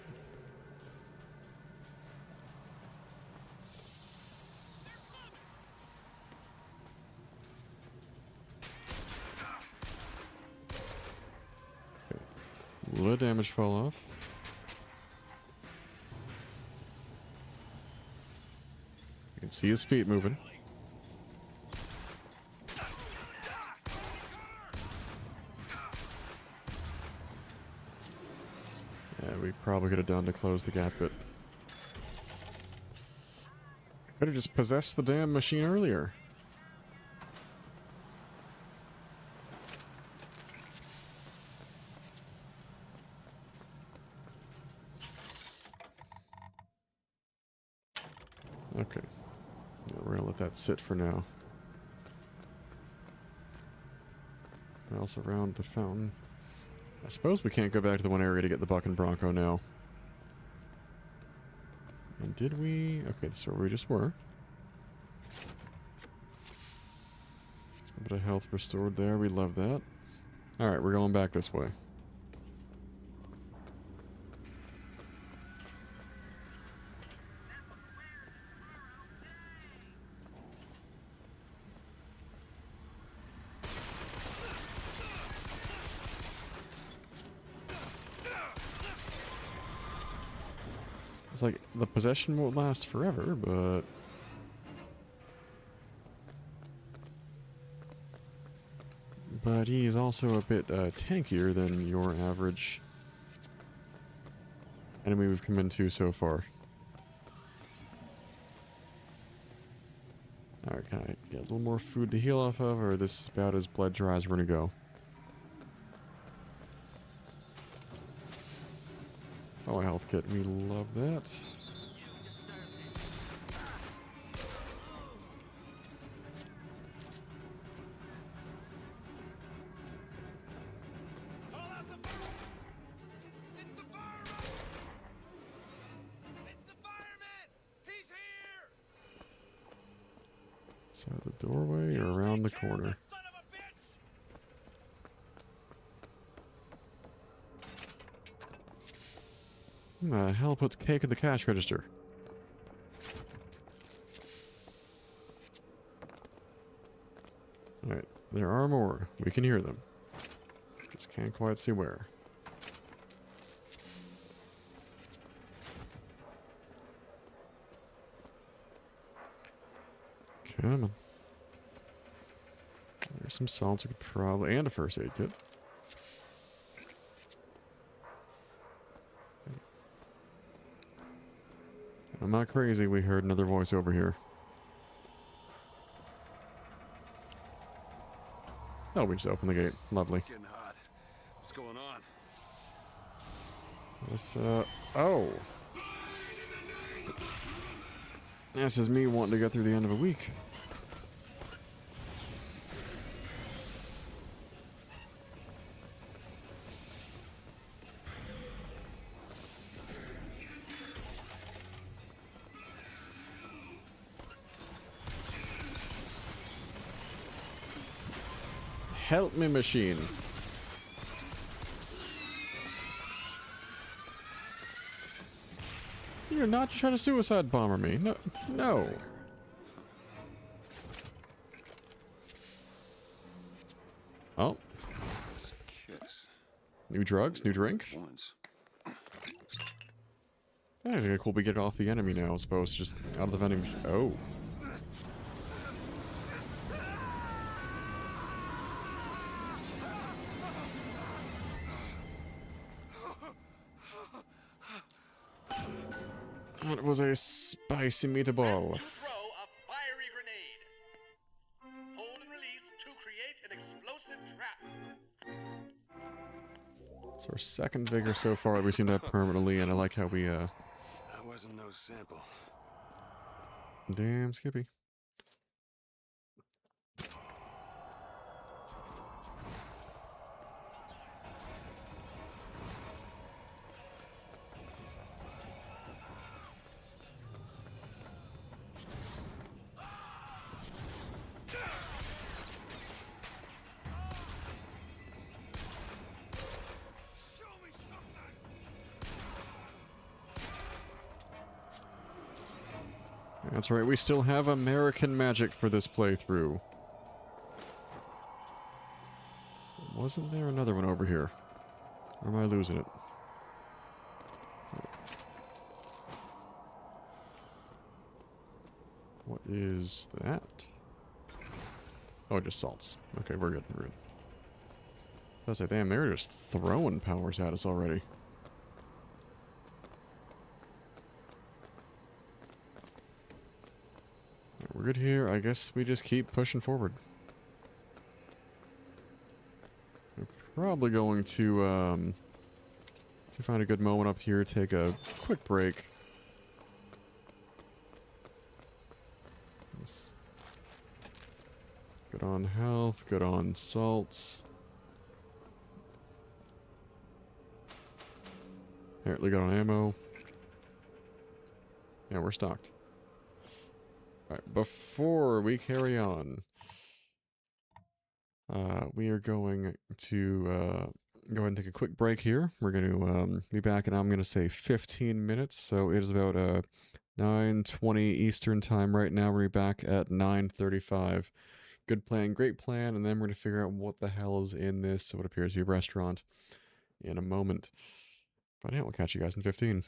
Speaker 1: Okay. A little damage fell off. You can see his feet moving. Yeah, we probably could have done to close the gap, but could have just possessed the damn machine earlier. Okay. We're gonna let that sit for now. What else around the fountain? I suppose we can't go back to the one area to get the Buck and Bronco now. And did we? Okay, this is where we just were. A bit of health restored there. We love that. Alright, we're going back this way. It's like the possession won't last forever, but he's also a bit tankier than your average enemy we've come into so far. Alright, can I get a little more food to heal off of, or this is about as blood dry as we're gonna go? Oh, a health kit. We love that. So the doorway or around the corner? Who the hell puts cake in the cash register? Alright, there are more. We can hear them. Just can't quite see where. Come on. There's some salts we could probably... and a first aid kit. I'm not crazy, we heard another voice over here. Oh, we just opened the gate. Lovely.
Speaker 3: It's getting hot. What's going on?
Speaker 1: This, oh. This is me wanting to get through the end of a week. Help me, machine. You're not trying to suicide bomber me. No. No. Oh.
Speaker 3: Kiss.
Speaker 1: New drugs? New drink?
Speaker 3: Once.
Speaker 1: I think cool we get it off the enemy now as opposed to just out of the vending machine. Oh. That was a spicy meatball.
Speaker 15: Throw a fiery grenade. Hold and release to create an explosive trap.
Speaker 1: It's our second vigor so far that we seem to have permanently, and I like how we,
Speaker 3: That wasn't no sample.
Speaker 1: Damn, Skippy. That's right, we still have American magic for this playthrough. Wasn't there another one over here? Or am I losing it? What is that? Oh, just salts. Okay, we're good, we're good. I was like, damn, they're just throwing powers at us already. We're good here. I guess we just keep pushing forward. We're probably going to find a good moment up here, take a quick break. Let's good on health, good on salts. Apparently good on ammo. Yeah, we're stocked. Alright, before we carry on, we are going to go ahead and take a quick break here. We're going to be back in, I'm going to say 15 minutes. So it is about 9:20 Eastern time right now. We're back at 9:35. Good plan, great plan. And then we're going to figure out what the hell is in this, what appears to be a restaurant, in a moment. But yeah, we'll catch you guys in 15.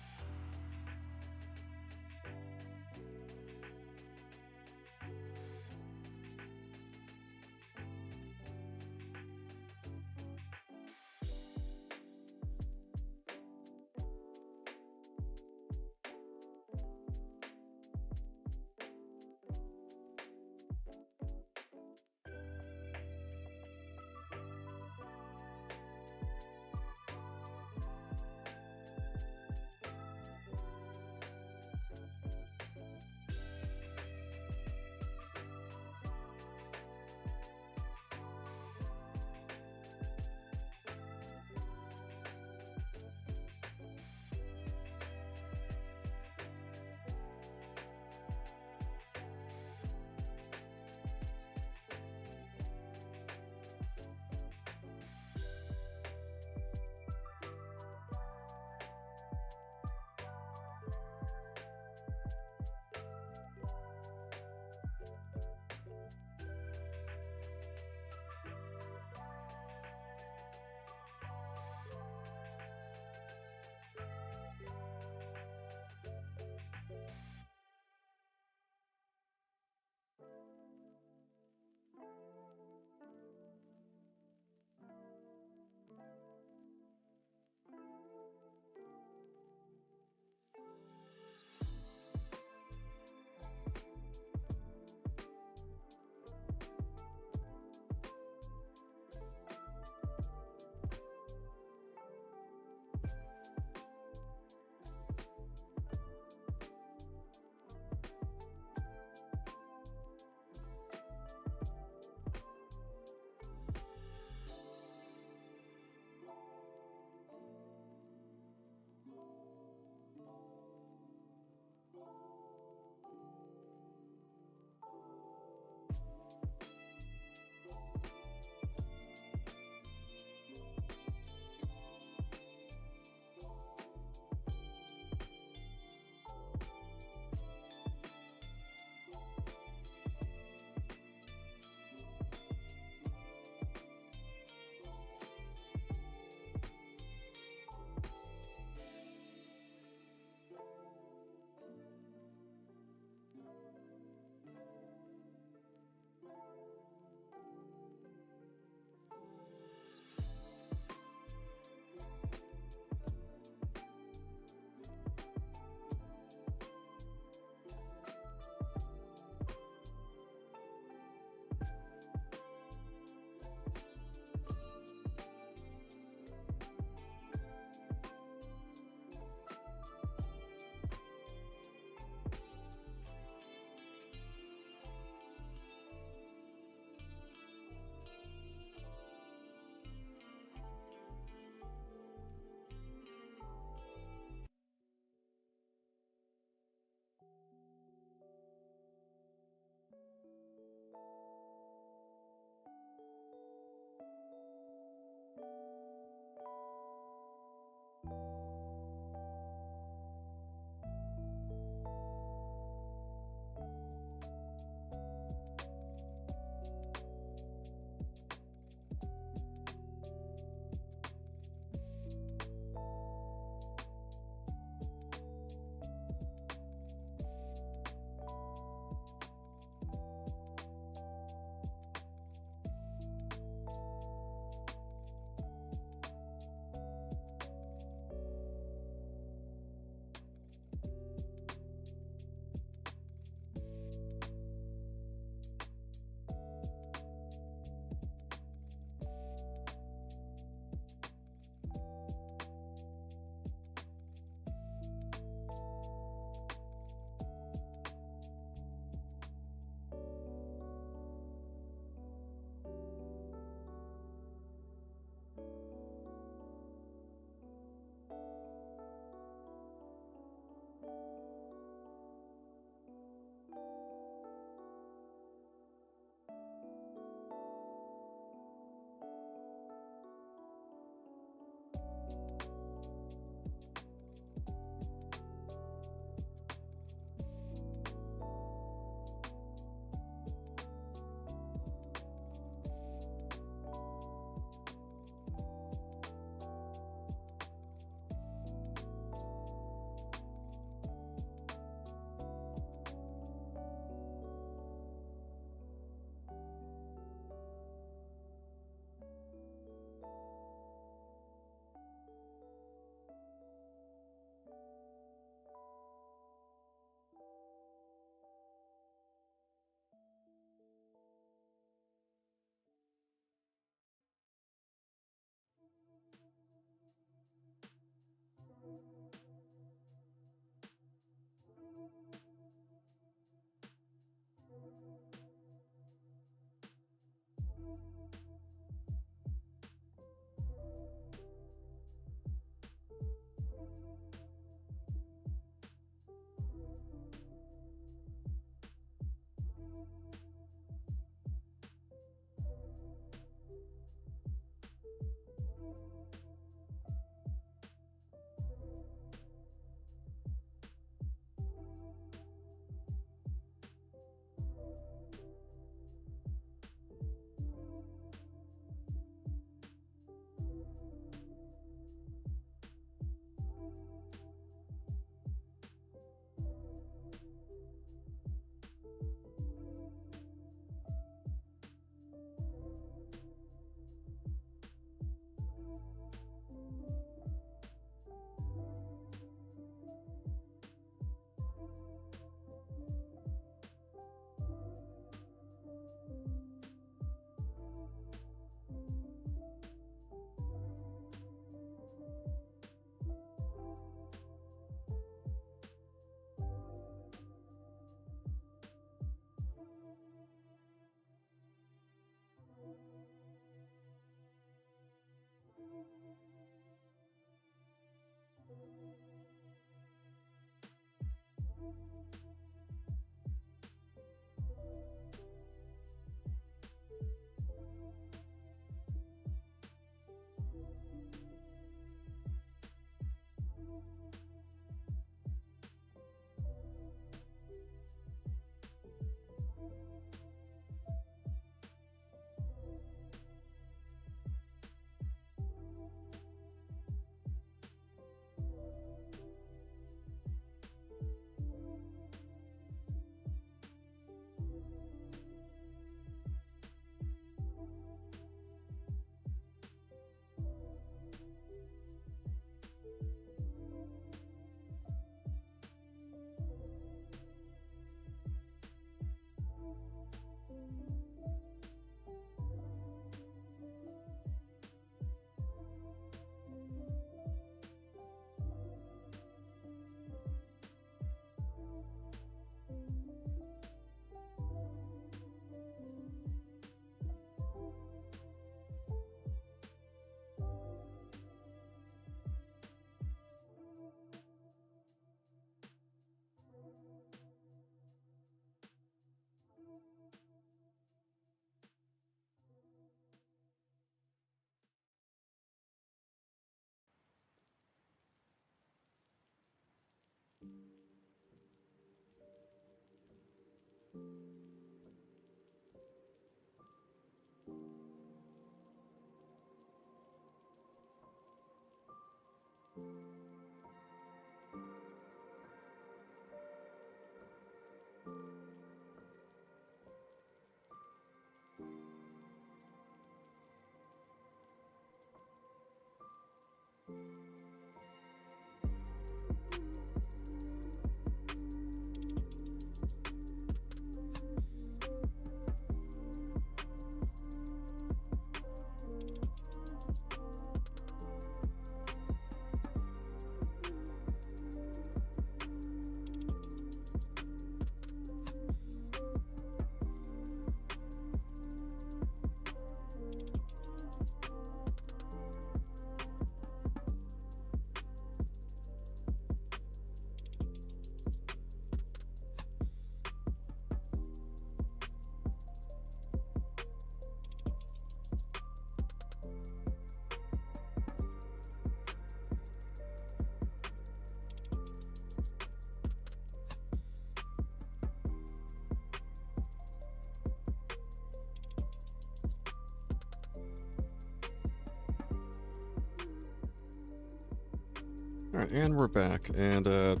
Speaker 1: Alright, and we're back, and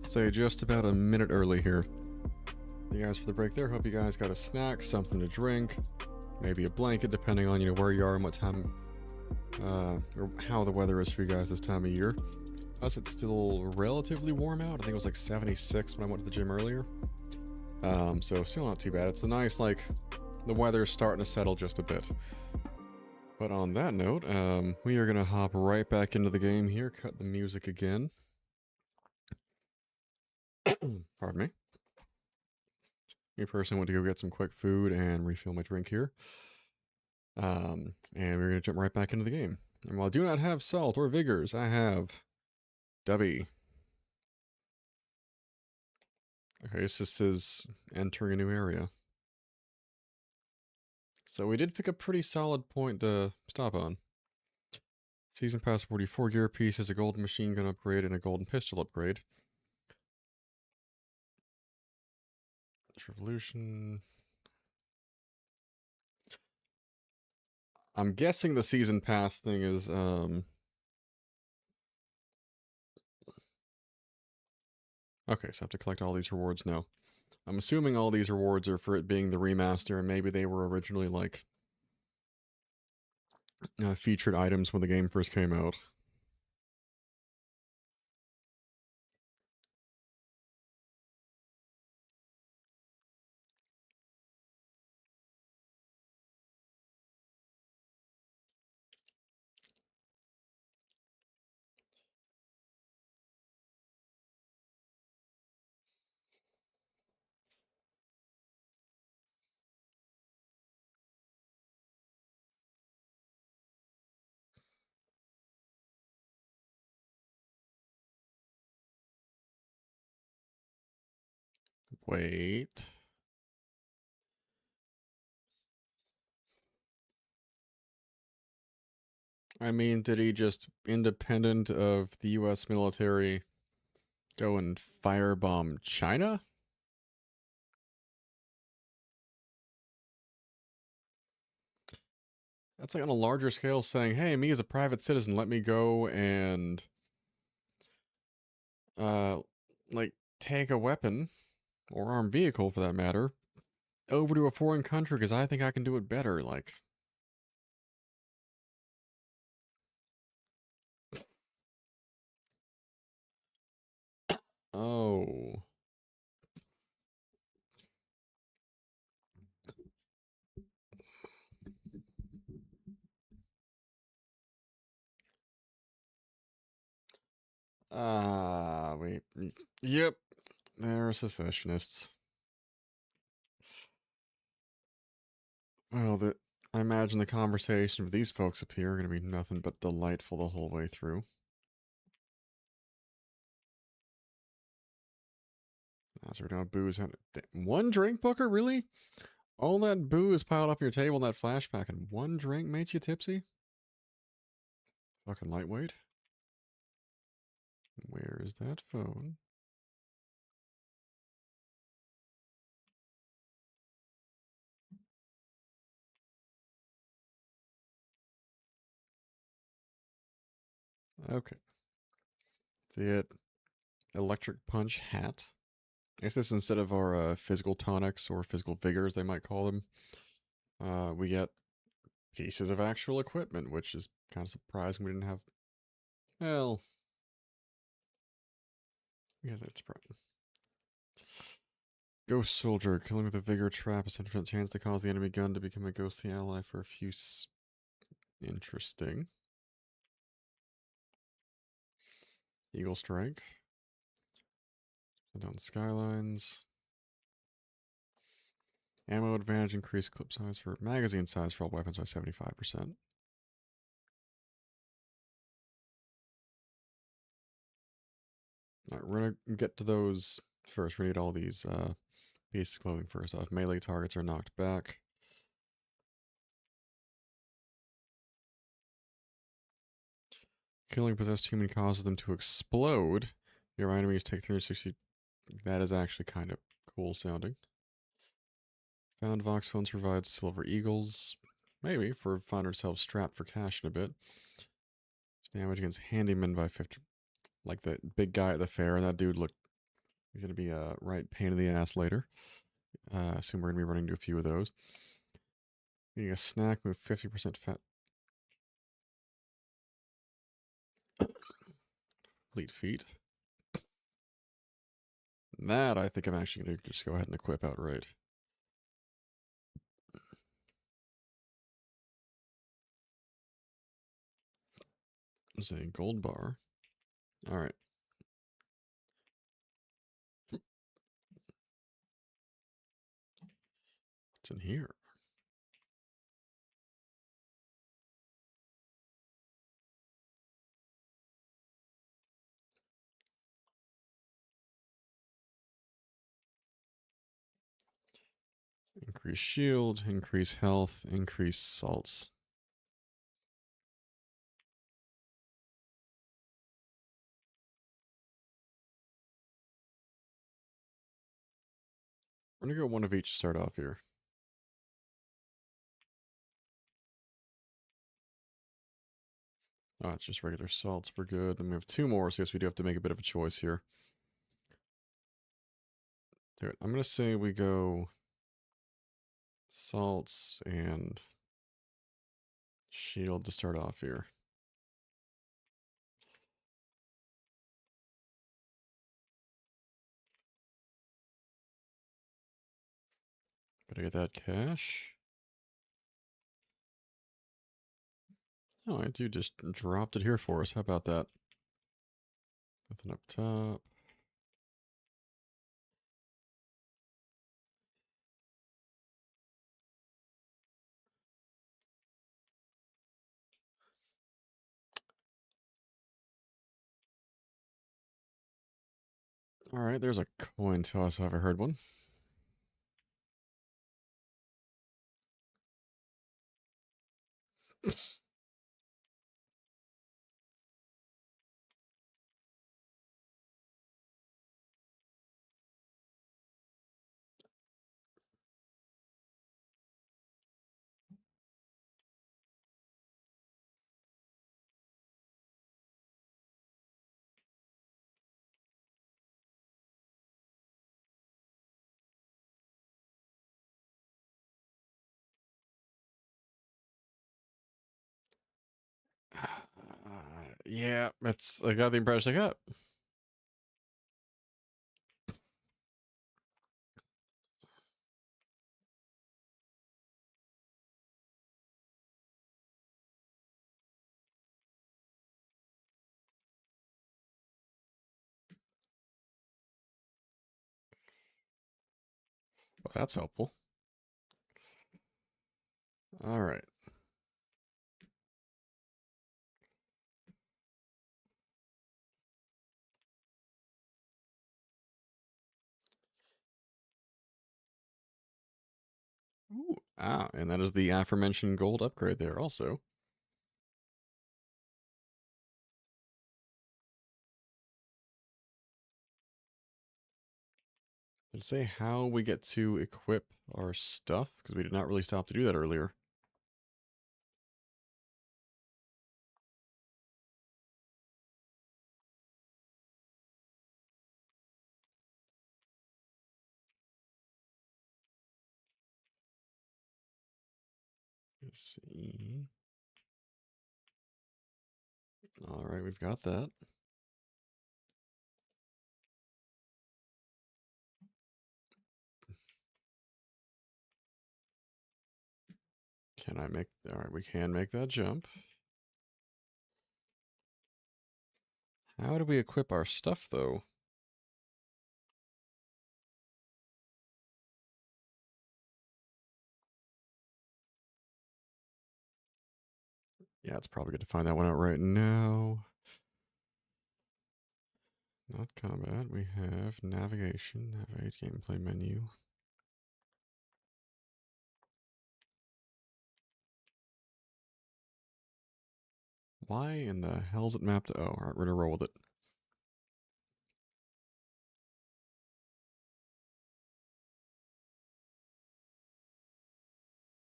Speaker 1: say just about a minute early here. You guys for the break there, hope you guys got a snack, something to drink, maybe a blanket, depending on, where you are and what time, or how the weather is for you guys this time of year. Us, it's still relatively warm out. I think it was like 76 when I went to the gym earlier. So still not too bad. It's the nice, the weather's starting to settle just a bit. But on that note, we are going to hop right back into the game here, cut the music again. Pardon me. Me personally went to go get some quick food and refill my drink here. And we're going to jump right back into the game. And while I do not have salt or vigors, I have Dubby. Okay, so this is entering a new area. So we did pick a pretty solid point to stop on. Season Pass 44 gear pieces, a golden machine gun upgrade, and a golden pistol upgrade. Revolution. I'm guessing the Season Pass thing is, okay, so I have to collect all these rewards now. I'm assuming all these rewards are for it being the remaster, and maybe they were originally, featured items when the game first came out. Wait. I mean, did he just, independent of the US military, go and firebomb China? That's like on a larger scale saying, hey, me as a private citizen, let me go and, like, take a weapon, or armed vehicle for that matter, over to a foreign country because I think I can do it better, like. Oh. Wait. Yep. They're secessionists. Well, I imagine the conversation with these folks up here are going to be nothing but delightful the whole way through. So we're down booze. One drink, Booker? Really? All that booze piled up on your table in that flashback, and one drink made you tipsy? Fucking lightweight. Where is that phone? Okay. See it. Electric punch hat. I guess this instead of our physical tonics or physical vigors, they might call them. We get pieces of actual equipment, which is kind of surprising we didn't have. Well, yeah, that's surprising. Ghost soldier, killing with a vigor trap, a 70% chance to cause the enemy gun to become a ghostly ally for a few. Interesting. Eagle strike. Down skylines. Ammo advantage, increased clip size for magazine size for all weapons by 75%. Alright, we're gonna get to those first. We need all these pieces of clothing first off. Melee targets are knocked back. Killing possessed human causes them to explode. Your enemies take 360. That is actually kind of cool sounding. Found Vox phones provides silver eagles. Maybe for find ourselves strapped for cash in a bit. Damage against handyman by 50. Like that big guy at the fair. That dude looked. He's gonna be a right pain in the ass later. Assume we're gonna be running into a few of those. Eating a snack, move 50% fat. Fleet feet. That I think I'm actually gonna just go ahead and equip outright. It's a gold bar. Alright. What's in here? Increase shield, increase health, increase salts. We're gonna go one of each to start off here. Oh, it's just regular salts. We're good. Then we have two more, so I guess we do have to make a bit of a choice here. Dude, I'm gonna say we go salts and shield to start off here. Gotta get that cash. Oh, I do just dropped it here for us. How about that? Nothing up top. Alright, there's a coin toss if I've ever heard one. Yeah, I got the impression I got. Well, that's helpful. Alright. Ooh, and that is the aforementioned gold upgrade there also. Did it say how we get to equip our stuff? Because we did not really stop to do that earlier. Let's see. Alright, we've got that. Can I make... Alright, we can make that jump. How do we equip our stuff, though? Yeah, it's probably good to find that one out right now. Not combat. We have navigation. Navigate gameplay menu. Why in the hell is it mapped to... Oh, alright, we're gonna roll with it.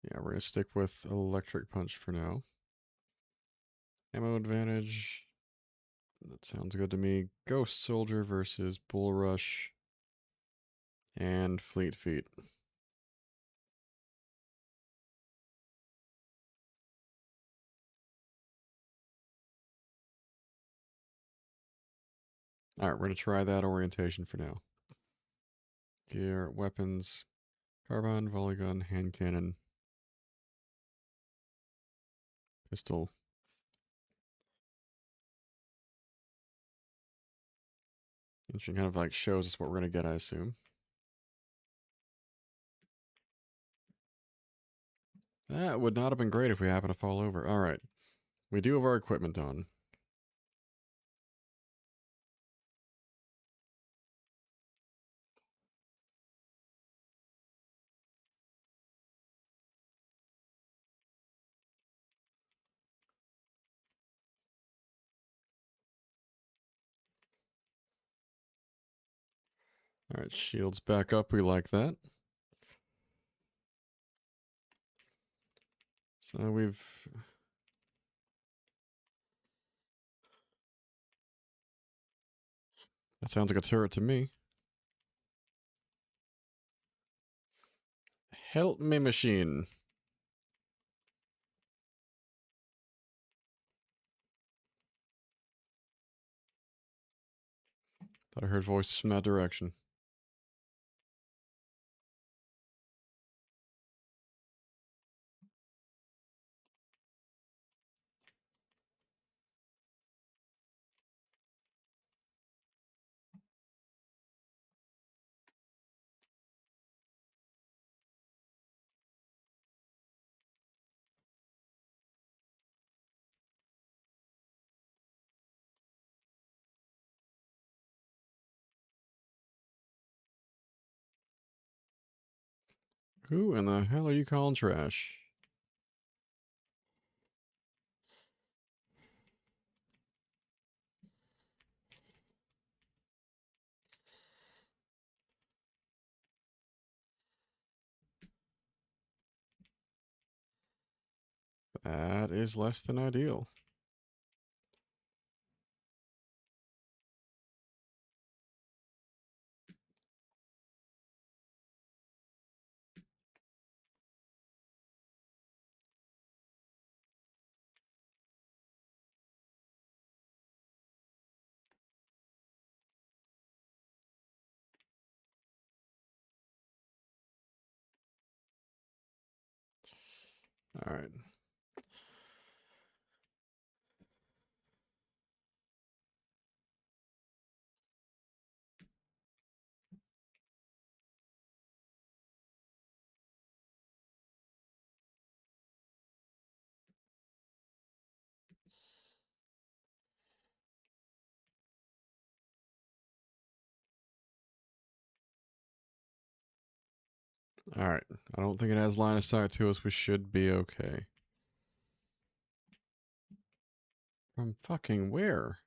Speaker 1: Yeah, we're gonna stick with electric punch for now. Ammo advantage. That sounds good to me. Ghost Soldier versus Bull Rush. And Fleet Feet. Alright, we're gonna try that orientation for now. Gear, weapons, carbine, volley gun, hand cannon, pistol. And she kind of like shows us what we're gonna get, I assume. That would not have been great if we happened to fall over. Alright. We do have our equipment on. Alright, shields back up. We like that. So we've... That sounds like a turret to me. Help me, machine. Thought I heard voices from that direction. Who in the hell are you calling trash? That is less than ideal. All right. All right. I don't think it has line of sight to us. We should be okay. From fucking where?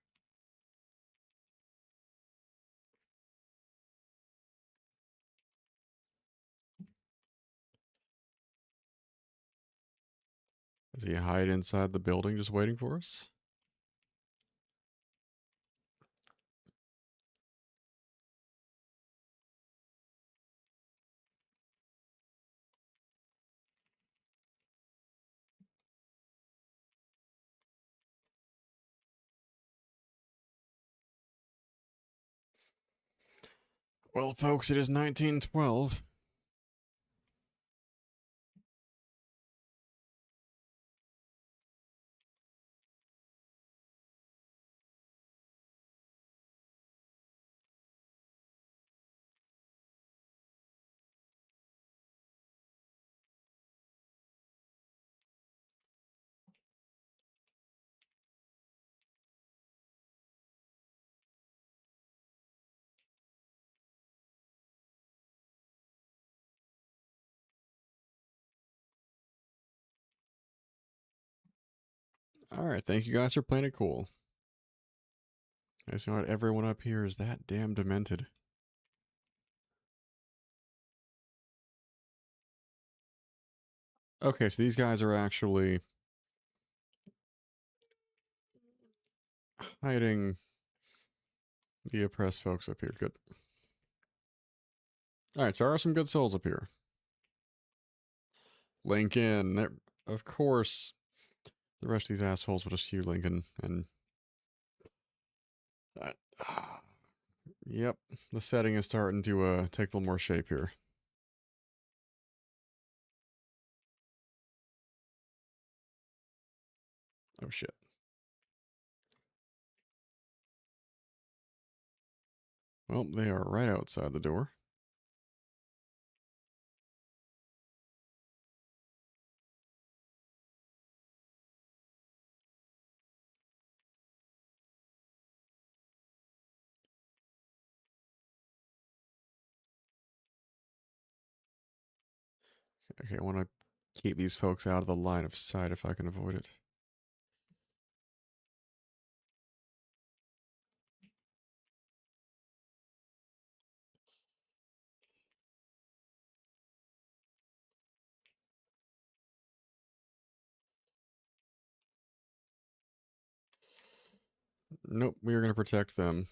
Speaker 1: Does he hide inside the building just waiting for us? Well, folks, it is 1912. All right, thank you guys for playing it cool. I see not everyone up here is that damn demented. Okay, so these guys are actually hiding the oppressed folks up here. Good. All right, so there are some good souls up here. Lincoln, there, of course. The rest of these assholes will just hear Lincoln and... Yep, the setting is starting to take a little more shape here. Oh shit. Well, they are right outside the door. Okay, I want to keep these folks out of the line of sight if I can avoid it. Nope, we are going to protect them.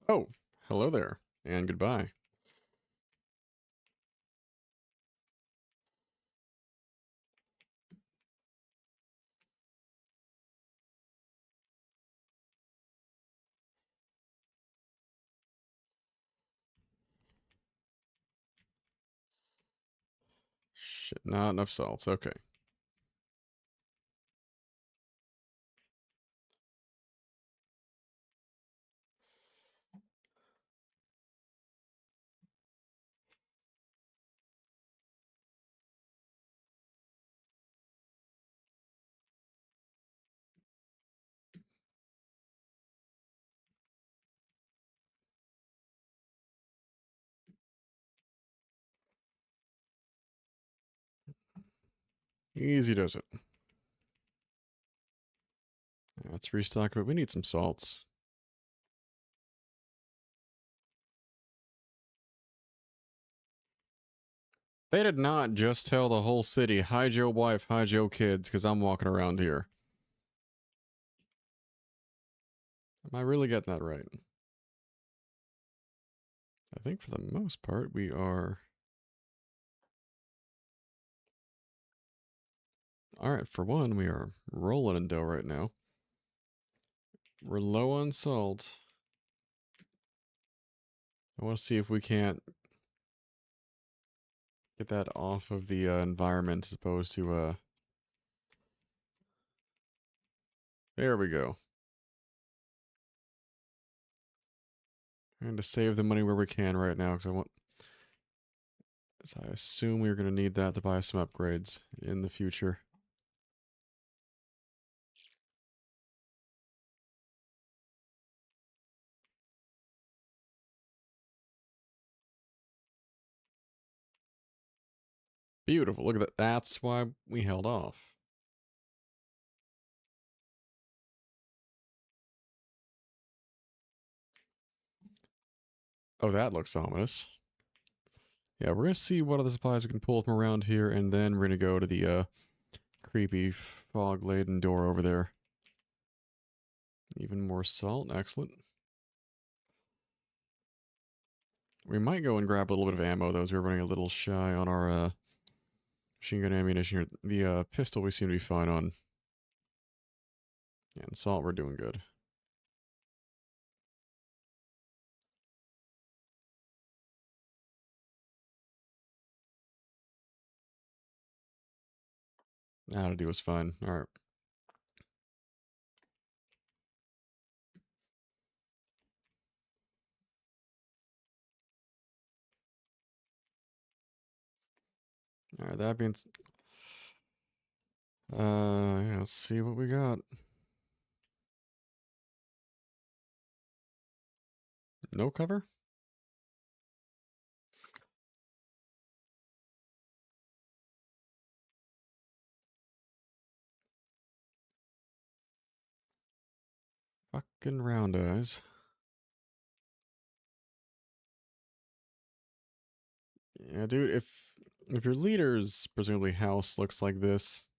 Speaker 1: Oh, hello there, and goodbye. Shit, not enough salts. Okay. Easy does it. Let's restock, but we need some salts. They did not just tell the whole city, hide your wife, hide your kids, because I'm walking around here. Am I really getting that right? I think for the most part we are... Alright, for one, we are rolling in dough right now. We're low on salt. I want to see if we can't get that off of the environment as opposed to... There we go. Trying to save the money where we can right now, because I assume we're going to need that to buy some upgrades in the future. Beautiful. Look at that. That's why we held off. Oh, that looks ominous. Yeah, we're going to see what other supplies we can pull from around here, and then we're going to go to the creepy fog-laden door over there. Even more salt. Excellent. We might go and grab a little bit of ammo, though, as we're running a little shy on our machine gun ammunition here. The pistol we seem to be fine on. And salt, we're doing good. That'll do us fine. Alright. Alright, that being... yeah, let's see what we got. No cover? Fucking round eyes. Yeah, dude, if your leader's presumably house looks like this,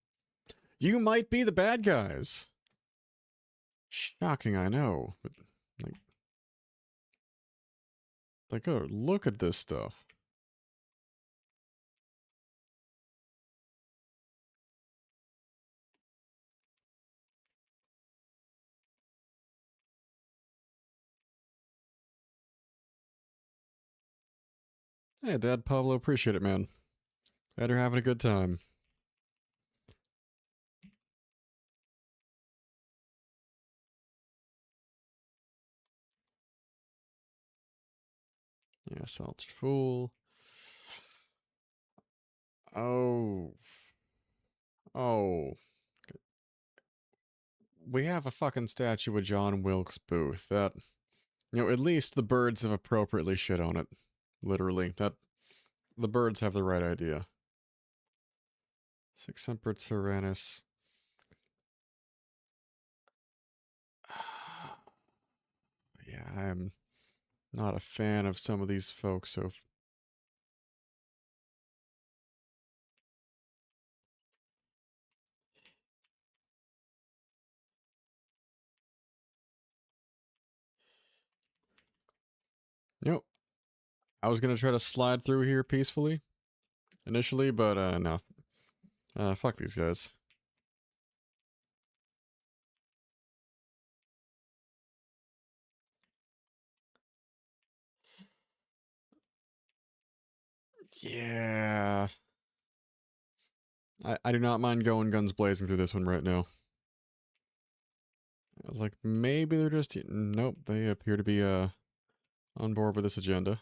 Speaker 1: you might be the bad guys. Shocking, I know, but oh, look at this stuff. Hey, Dad Pablo, appreciate it, man. Glad you're having a good time. Yeah, salt's full. Oh. Oh. We have a fucking statue of John Wilkes Booth. That, at least the birds have appropriately shit on it. Literally. The birds have the right idea. Six Semper Tyrannis. Yeah, I am not a fan of some of these folks, so... Nope. I was gonna try to slide through here peacefully, initially, but, no. Fuck these guys. Yeah. I do not mind going guns blazing through this one right now. I was like, maybe they're just... Nope, they appear to be on board with this agenda.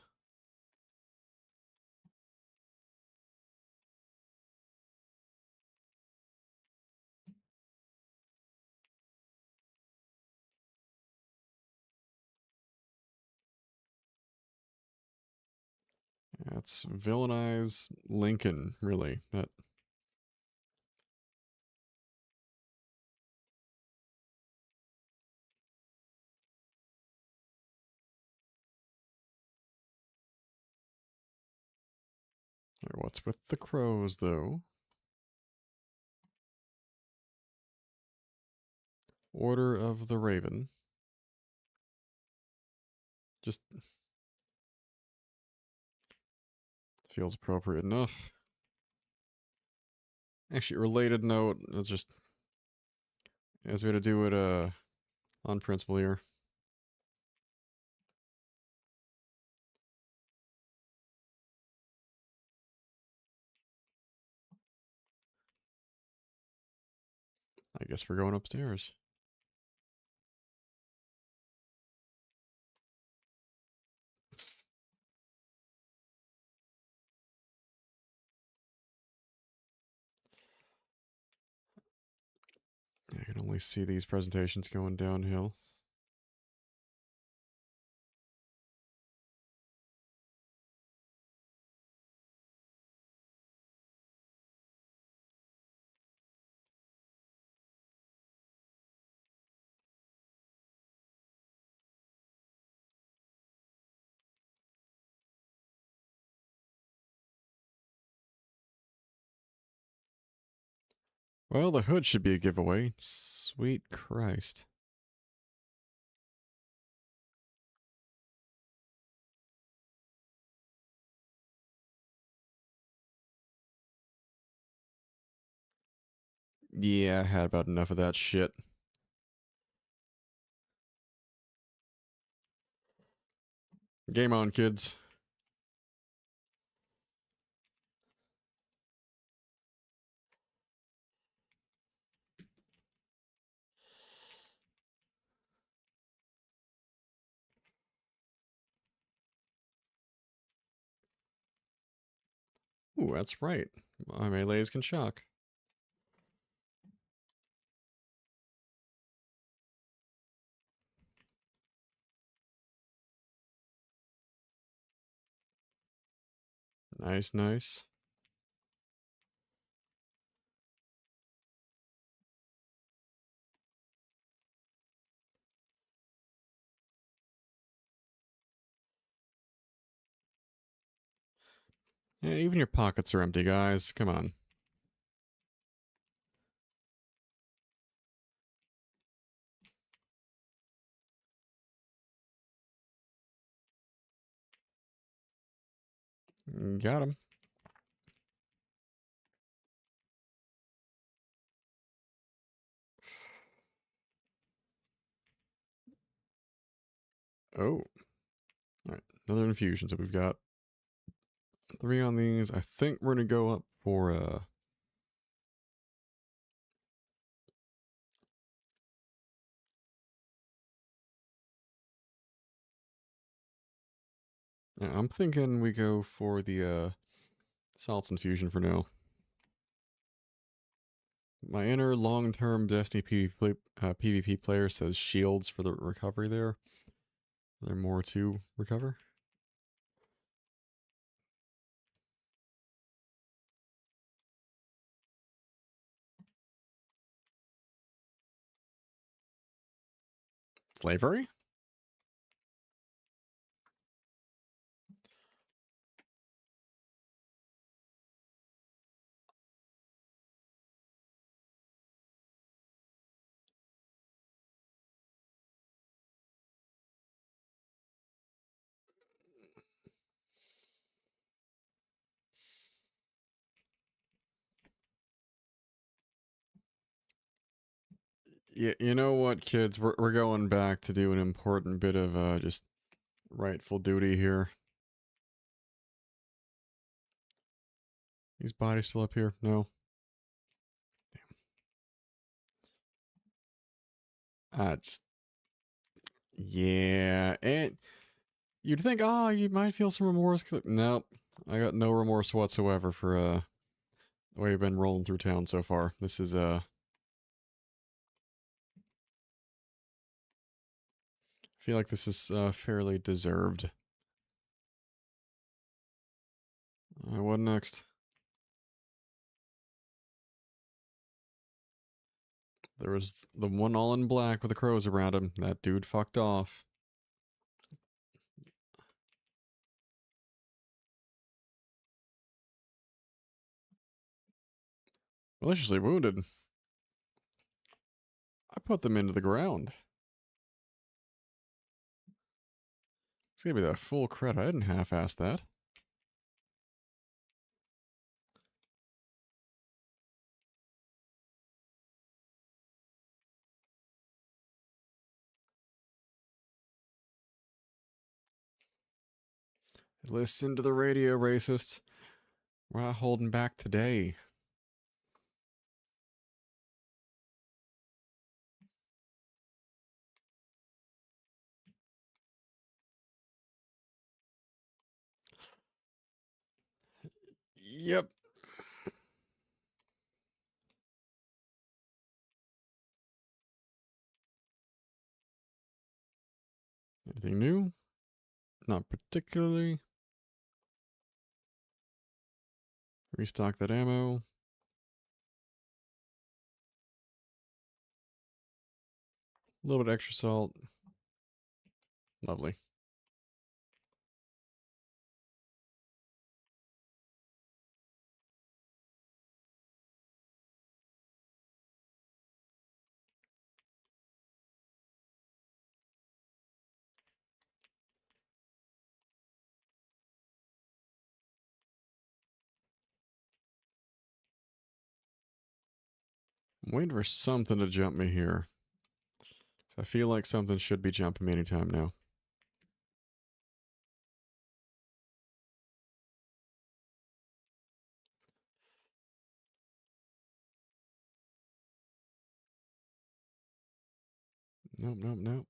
Speaker 1: That's villainize Lincoln, really. That... Right, what's with the crows, though? Order of the Raven. Just... feels appropriate enough. Actually, related note, it's just... as we had to do it, on principle here. I guess we're going upstairs. I can only see these presentations going downhill. Well, the hood should be a giveaway. Sweet Christ. Yeah, I had about enough of that shit. Game on, kids. Ooh, that's right. My melees can shock. Nice, nice. Yeah, even your pockets are empty, guys. Come on. Got him. Oh. Alright, another infusion. So we've got 3 on these. I think we're gonna go up for yeah, I'm thinking we go for the salts infusion for now. My inner long-term Destiny PvP player says shields for the recovery there. Are there more to recover? Slavery? Yeah, you know what, kids? We're going back to do an important bit of just rightful duty here. These bodies still up here? No. Just yeah, and you'd think, oh, you might feel some remorse. Nope, I got no remorse whatsoever for the way I've been rolling through town so far. This is I feel like this is fairly deserved. What next? There was the one all in black with the crows around him. That dude fucked off. Maliciously wounded. I put them into the ground. It's gonna be that full credit. I didn't half-ass that. Listen to the radio, racists. We're not holding back today. Yep. Anything new? Not particularly. Restock that ammo. A little bit extra salt. Lovely. I'm waiting for something to jump me here. So I feel like something should be jumping me anytime now. Nope, nope, nope.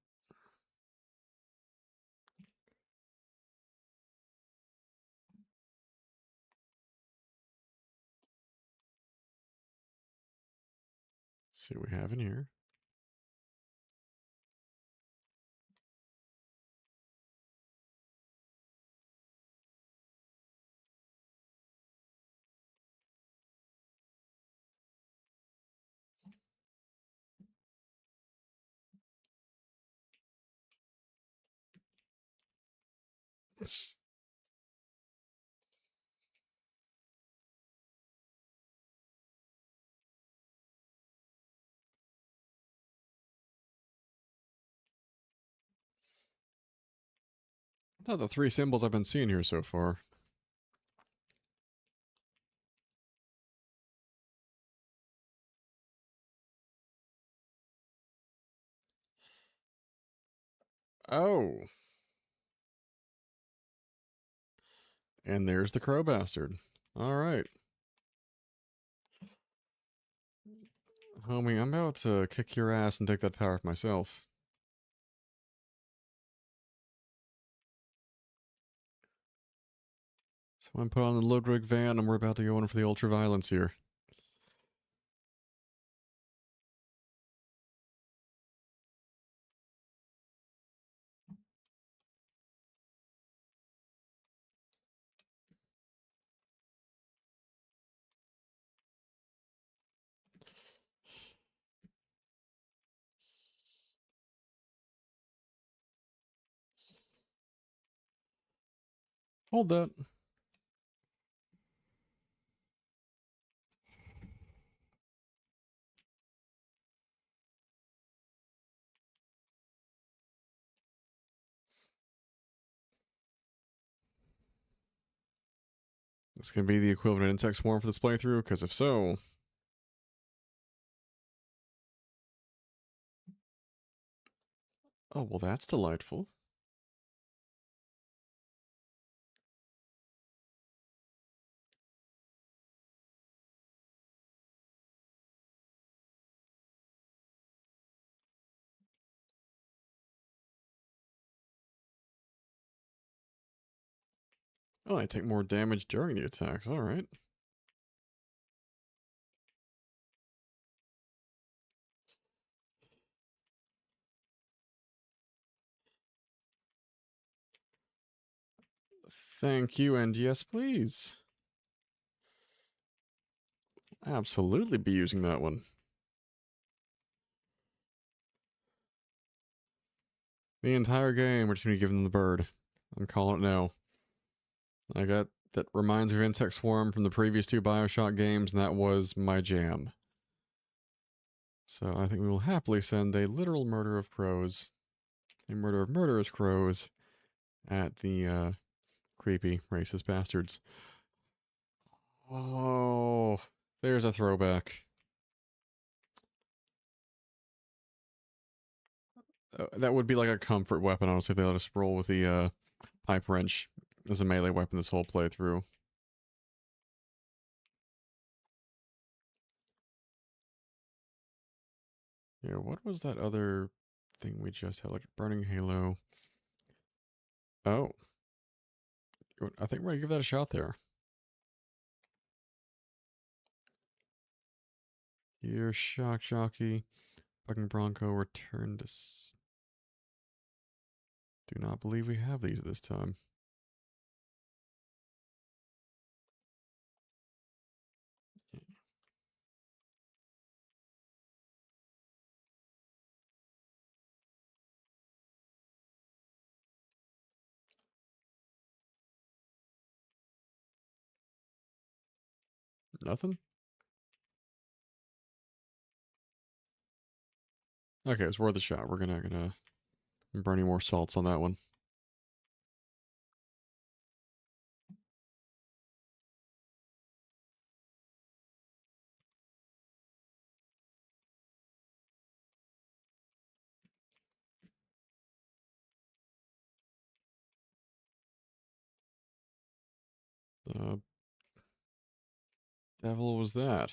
Speaker 1: See what we have in here. Not the three symbols I've been seeing here so far. Oh. And there's the crow bastard. All right. Homie, I'm about to kick your ass and take that power for myself. Someone put on the Ludwig van and we're about to go in for the ultra violence here. Hold that. This can be the equivalent of insect swarm for this playthrough, because if so... Oh, well that's delightful. Oh, I take more damage during the attacks. All right. Thank you, and yes, please. Absolutely be using that one. The entire game, we're just going to give them the bird. I'm calling it now. I got that reminds me of Insect Swarm from the previous 2 Bioshock games, and that was my jam. So I think we will happily send a literal murder of crows, a murder of murderous crows, at the creepy racist bastards. Oh, there's a throwback. That would be like a comfort weapon, honestly, if they let us roll with the pipe wrench as a melee weapon this whole playthrough. Yeah, what was that other thing we just had? Like Burning Halo. Oh. I think we're going to give that a shot there. Here, Shock Jockey. Bucking Bronco, return to... Do not believe we have these this time. Nothing? Okay, it's worth a shot. We're gonna burn any more salts on that one. The devil was that?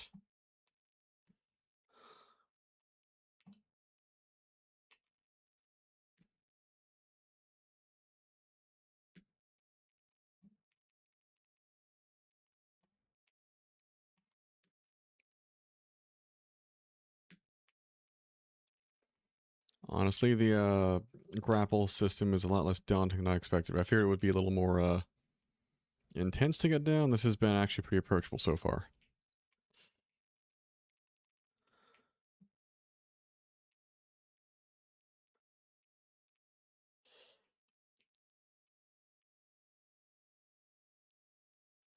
Speaker 1: Honestly, the grapple system is a lot less daunting than I expected. I feared it would be a little more intense to get down. This has been actually pretty approachable so far.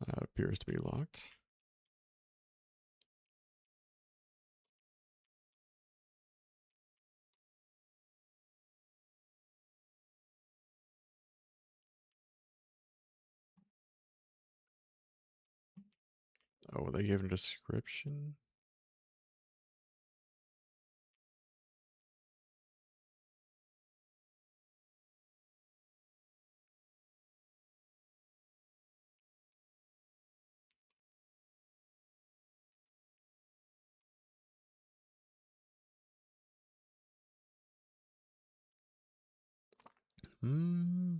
Speaker 1: That appears to be locked. Oh, they gave a description? Hmm.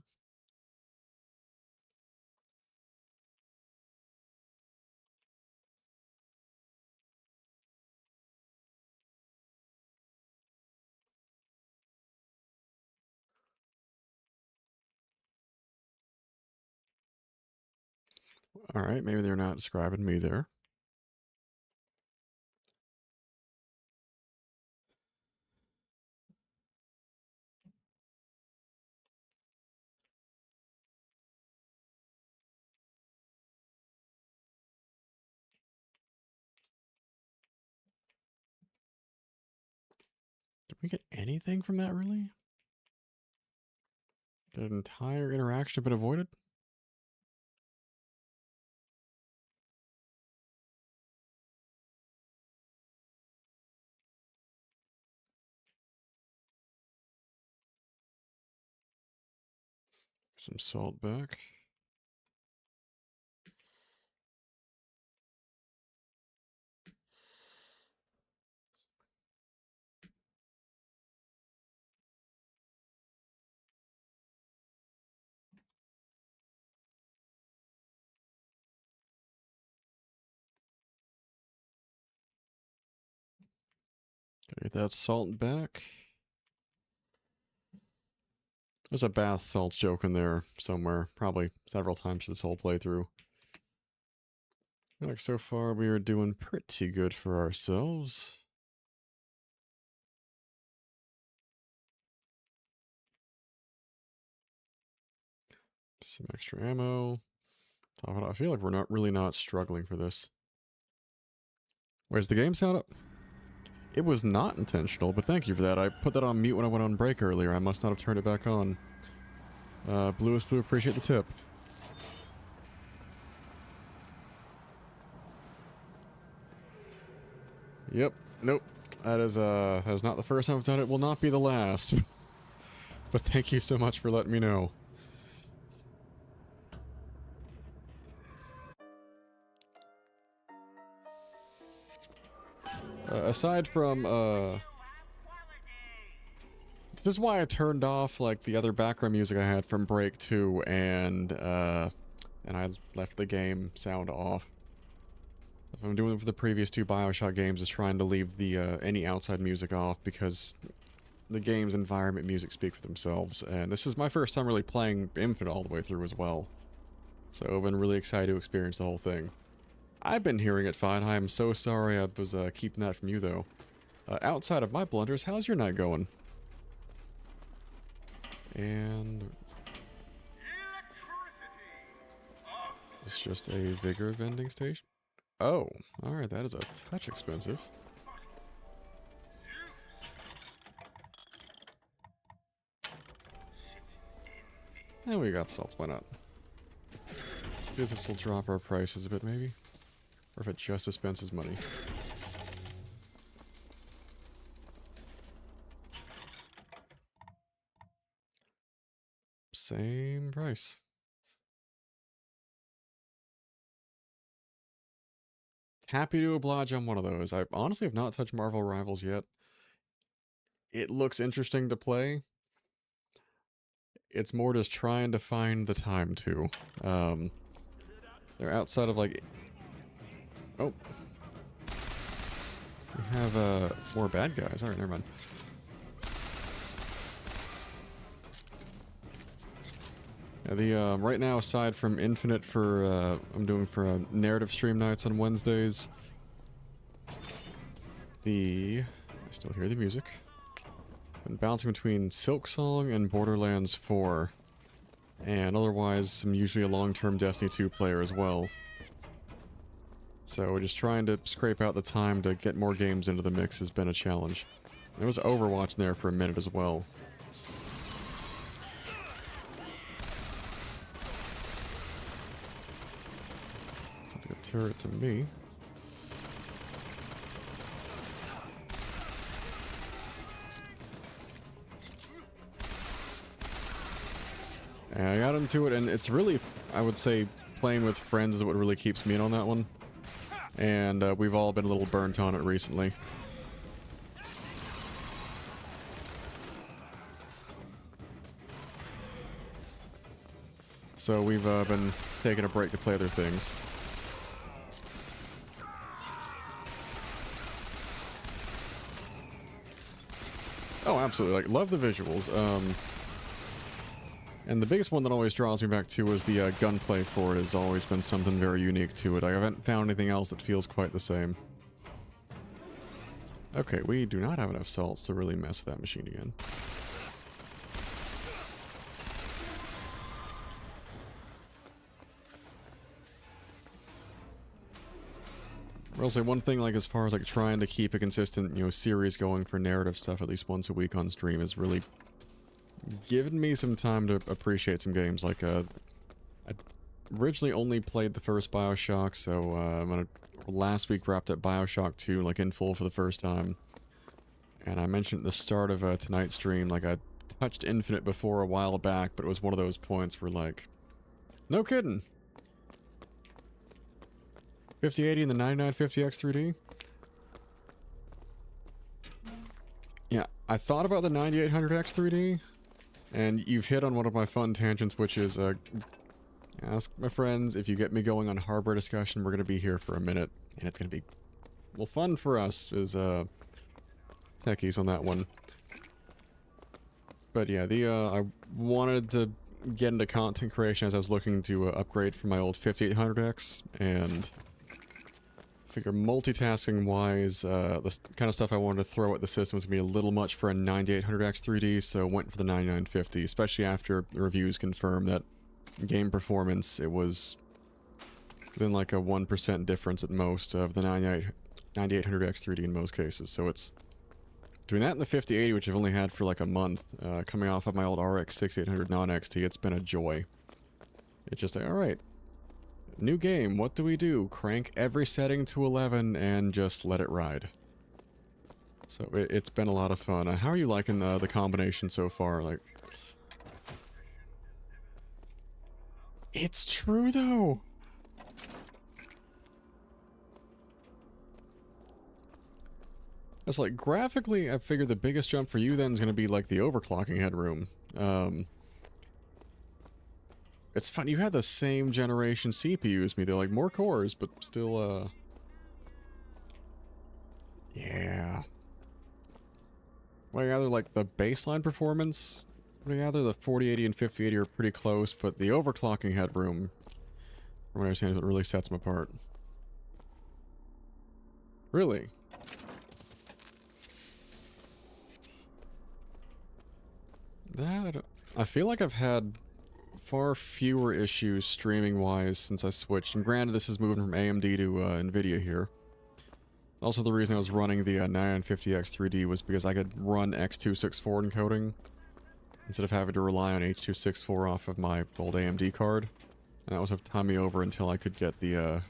Speaker 1: Alright, maybe they're not describing me there. Did we get anything from that, really? That entire interaction have been avoided? Some salt back. Get that salt back. There's a bath salts joke in there somewhere, probably several times this whole playthrough. I feel like so far we are doing pretty good for ourselves. Some extra ammo. I feel like we're not really struggling for this. Where's the game sound up? It was not intentional, but thank you for that. I put that on mute when I went on break earlier. I must not have turned it back on. Bluest Blue, appreciate the tip. Yep. Nope. That is not the first time I've done it. Will not be the last. But thank you so much for letting me know. Aside from, this is why I turned off, like, the other background music I had from Break 2, and I left the game sound off. If I'm doing it for the previous 2 Bioshock games, is trying to leave the, any outside music off, because the game's environment music speak for themselves, and this is my first time really playing Infinite all the way through as well. So I've been really excited to experience the whole thing. I've been hearing it fine. I am so sorry I was keeping that from you, though. Outside of my blunders, how's your night going? And... it's just a Vigor vending station? Oh, alright, that is a touch expensive. And we got salts, why not? Maybe this will drop our prices a bit, maybe? Or if it just dispenses money. Same price. Happy to oblige on one of those. I honestly have not touched Marvel Rivals yet. It looks interesting to play. It's more just trying to find the time to. They're outside of like... oh. We have more bad guys. Alright, never mind. Yeah, the right now, aside from Infinite for I'm doing for narrative stream nights on Wednesdays. I still hear the music. Been bouncing between Silksong and Borderlands 4. And otherwise, I'm usually a long-term Destiny 2 player as well. So just trying to scrape out the time to get more games into the mix has been a challenge. There was Overwatch there for a minute as well. Sounds like a turret to me. And I got into it, and it's really, I would say, playing with friends is what really keeps me in on that one. And we've all been a little burnt on it recently. So we've been taking a break to play other things. Oh, absolutely. Like, love the visuals. And the biggest one that always draws me back to is the gunplay for it has always been something very unique to it. I haven't found anything else that feels quite the same. Okay, we do not have enough salts to really mess with that machine again. I'll say one thing, like, as far as, like, trying to keep a consistent, you know, series going for narrative stuff at least once a week on stream is really given me some time to appreciate some games. Like, I originally only played the first Bioshock, so last week wrapped up Bioshock 2, like, in full for the first time. And I mentioned at the start of tonight's stream, like, I touched Infinite before a while back, but it was one of those points where, like, no kidding. 5080 and the 9950X 3D? Yeah, I thought about the 9800X 3D, and you've hit on one of my fun tangents, which is, ask my friends, if you get me going on hardware discussion, we're going to be here for a minute, and it's going to be, well, fun for us, is, techies on that one. But yeah, I wanted to get into content creation as I was looking to upgrade from my old 5800X, and figure multitasking wise, the kind of stuff I wanted to throw at the system was going to be a little much for a 9800X 3D, so went for the 9950, especially after the reviews confirmed that game performance, it was within like a 1% difference at most of the 9800X 3D in most cases, so it's doing that in the 5080, which I've only had for like a month, coming off of my old RX 6800 non-XT, it's been a joy. It's just like, alright, new game, what do we do? Crank every setting to 11 and just let it ride. So it's been a lot of fun. How are you liking the combination so far? Like, it's true though! It's like, graphically, I figured the biggest jump for you then is going to be like the overclocking headroom. It's fun, you had the same generation CPU as me, they're like more cores, but still, yeah. Well, I gather like the baseline performance, I gather the 4080 and 5080 are pretty close, but the overclocking headroom, from what I understand, is what really sets them apart. Really? That, I feel like I've had far fewer issues streaming-wise since I switched. And granted, this is moving from AMD to NVIDIA here. Also, the reason I was running the 9950X 3D was because I could run X264 encoding instead of having to rely on H.264 off of my old AMD card. And that was enough to time me over until I could get the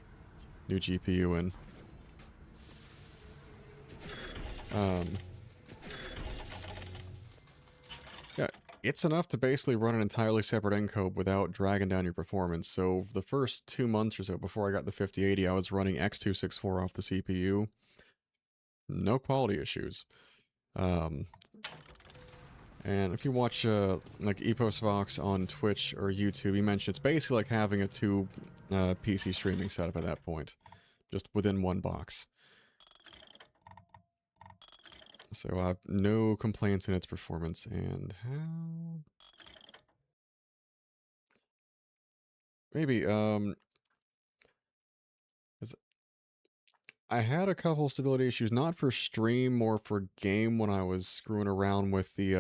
Speaker 1: new GPU in. Yeah, it's enough to basically run an entirely separate encode without dragging down your performance. So the first 2 months or so before I got the 5080, I was running X264 off the CPU. No quality issues. And if you watch like EposVox on Twitch or YouTube, he mentioned it's basically like having a two PC streaming setup at that point, just within one box. So I have no complaints in its performance. And how? Maybe I had a couple stability issues, not for stream, more for game, when I was screwing around with the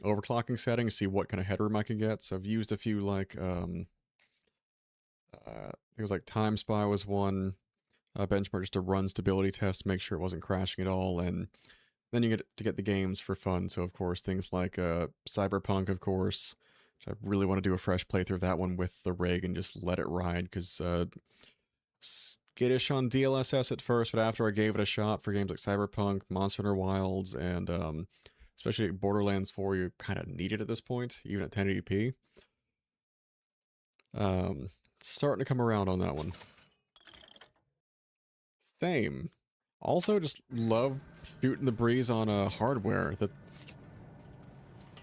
Speaker 1: overclocking settings, see what kind of headroom I could get. So I've used a few, like, it was like Time Spy was one benchmark just to run stability tests, make sure it wasn't crashing at all, and then you get to get the games for fun. So of course things like Cyberpunk, of course, which I really want to do a fresh playthrough of that one with the rig and just let it ride, because skittish on DLSS at first, but after I gave it a shot for games like Cyberpunk, Monster Hunter Wilds, and especially Borderlands 4, you kind of need it at this point, even at 1080p. Starting to come around on that one. Same. Also, just love shooting the breeze on hardware. That,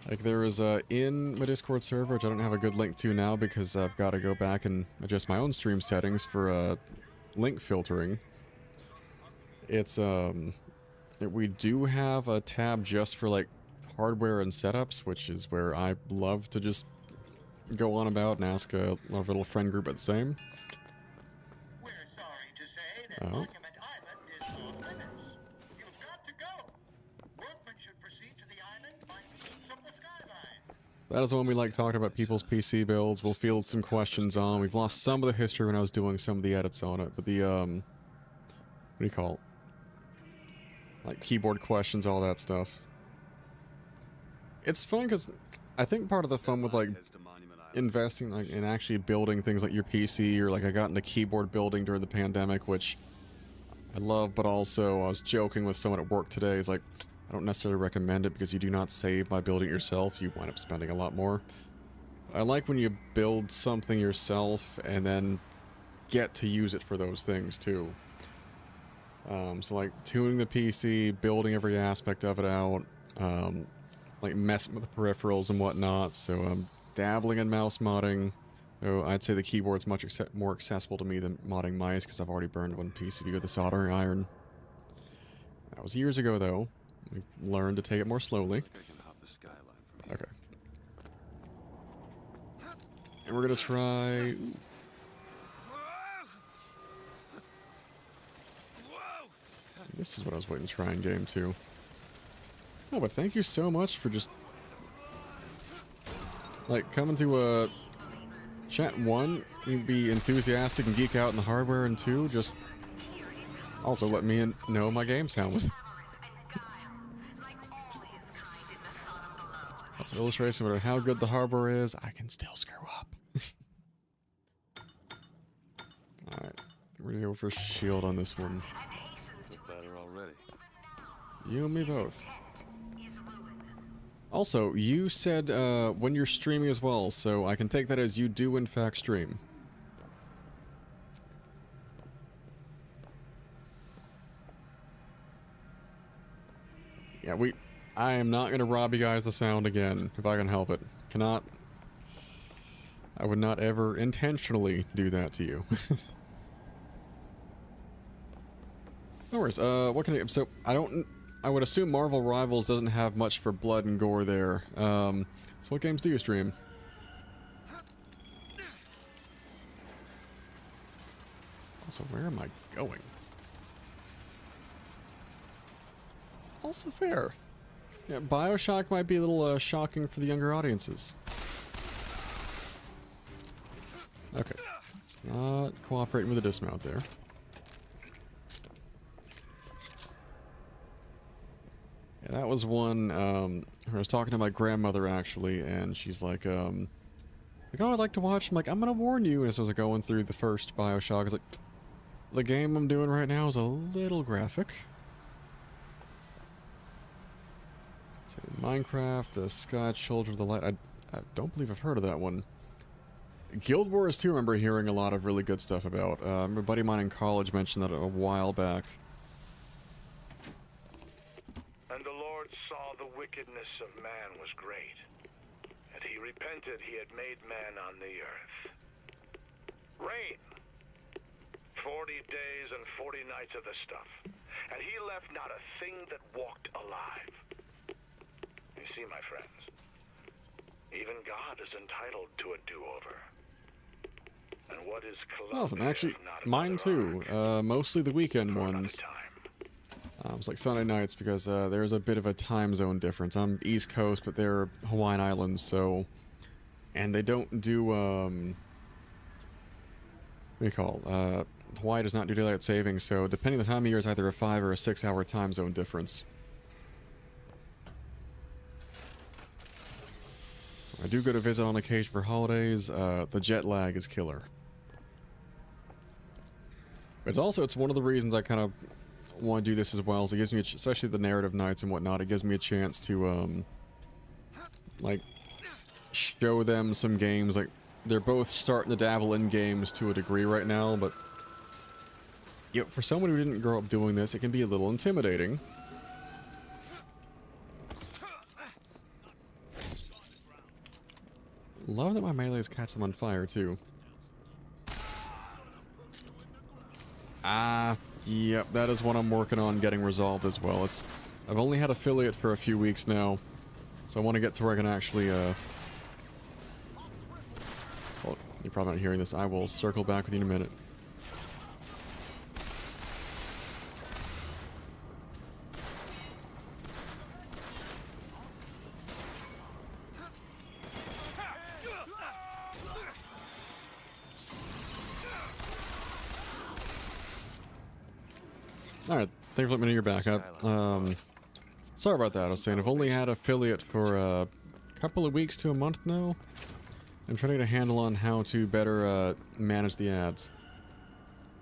Speaker 1: like, there is in my Discord server, which I don't have a good link to now because I've got to go back and adjust my own stream settings for link filtering. It's we do have a tab just for like hardware and setups, which is where I love to just go on about and ask our little friend group at the same.
Speaker 15: We're sorry to say that Monument Island is off limits. You've got to go. Workmen should proceed to the island by means of the skyline.
Speaker 1: That is when we like talking about people's PC builds. We'll field some questions on. We've lost some of the history when I was doing some of the edits on it, but the what do you call it? Like keyboard questions, all that stuff. It's fun because I think part of the fun with like investing like in actually building things like your PC, or like I got into keyboard building during the pandemic, which I love, but also I was joking with someone at work today. It's like, I don't necessarily recommend it because you do not save by building it yourself. You wind up spending a lot more. I like when you build something yourself and then get to use it for those things too. So like tuning the PC, building every aspect of it out, like messing with the peripherals and whatnot. So I'm dabbling in mouse modding. So I'd say the keyboard's much more accessible to me than modding mice because I've already burned one PCB with a soldering iron. That was years ago though. We learned to take it more slowly.
Speaker 3: I can hop the skyline from here.
Speaker 1: Okay. And we're gonna try. Ooh. This is what I was waiting to try in game 2. Oh, but thank you so much for just like coming to chat 1, you'd be enthusiastic and geek out in the hardware, and 2, just also let me know my game sound was. That's an illustration of how good the hardware is. I can still screw up. Alright, we're gonna go for shield on this one.
Speaker 3: Better already.
Speaker 1: You and me both. Also, you said when you're streaming as well, so I can take that as you do in fact stream. Yeah, I am not gonna rob you guys the sound again, if I can help it. Cannot. I would not ever intentionally do that to you. No worries, what can so, I would assume Marvel Rivals doesn't have much for blood and gore there. So what games do you stream? Also, where am I going? Also fair. Yeah, Bioshock might be a little shocking for the younger audiences. Okay. It's not cooperating with the dismount there. Yeah, that was one, I was talking to my grandmother actually, and she's like, oh, I'd like to watch. I'm like, I'm gonna warn you. And as I was going through the first Bioshock, I was like, the game I'm doing right now is a little graphic. So Minecraft, Sky Children of the Light. I don't believe I've heard of that one. Guild Wars 2, I remember hearing a lot of really good stuff about. A buddy of mine in college mentioned that a while back.
Speaker 7: And the Lord saw the wickedness of man was great, and he repented he had made man on the earth. Rain. 40 days and 40 nights of the stuff, and he left not a thing that walked alive. You see, my friends, even God is entitled to a do-over. And what is Columbia,
Speaker 1: awesome, actually, mine too. Mostly the weekend ones. It's like Sunday nights because there's a bit of a time zone difference. I'm East Coast, but they're Hawaiian Islands, so... And they don't do, what do you call? Hawaii does not do daylight savings, so depending on the time of year, it's either a 5 or a 6 hour time zone difference. So I do go to visit on occasion for holidays. The jet lag is killer. But it's one of the reasons I kind of want to do this as well. So it gives me, especially the narrative nights and whatnot, it gives me a chance to, like, show them some games. Like, they're both starting to dabble in games to a degree right now, but you know, for someone who didn't grow up doing this, it can be a little intimidating. Love that my melees catch them on fire too. Yep, that is what I'm working on getting resolved as well. I've only had affiliate for a few weeks now, so I want to get to where I can actually, well, you're probably not hearing this. I will circle back with you in a minute. Alright, thanks for letting me know you're back up. Sorry about that. I was saying I've only had affiliate for a couple of weeks to a month now. I'm trying to get a handle on how to better manage the ads.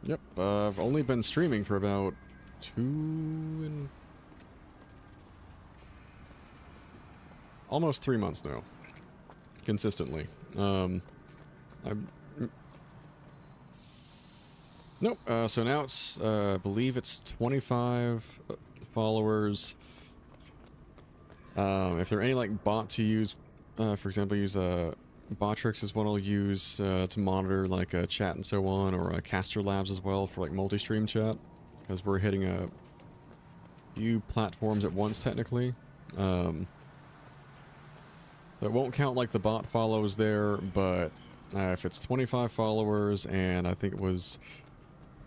Speaker 1: Yep, I've only been streaming for about almost 3 months now. Consistently. Nope, so now it's, I believe it's 25 followers. If there are any, like, bot to use, for example, use, Botrix is one I'll use, to monitor, like, chat and so on, or, Caster Labs as well for, like, multi-stream chat, because we're hitting a few platforms at once, technically. It won't count like the bot follows there, but if it's 25 followers and I think it was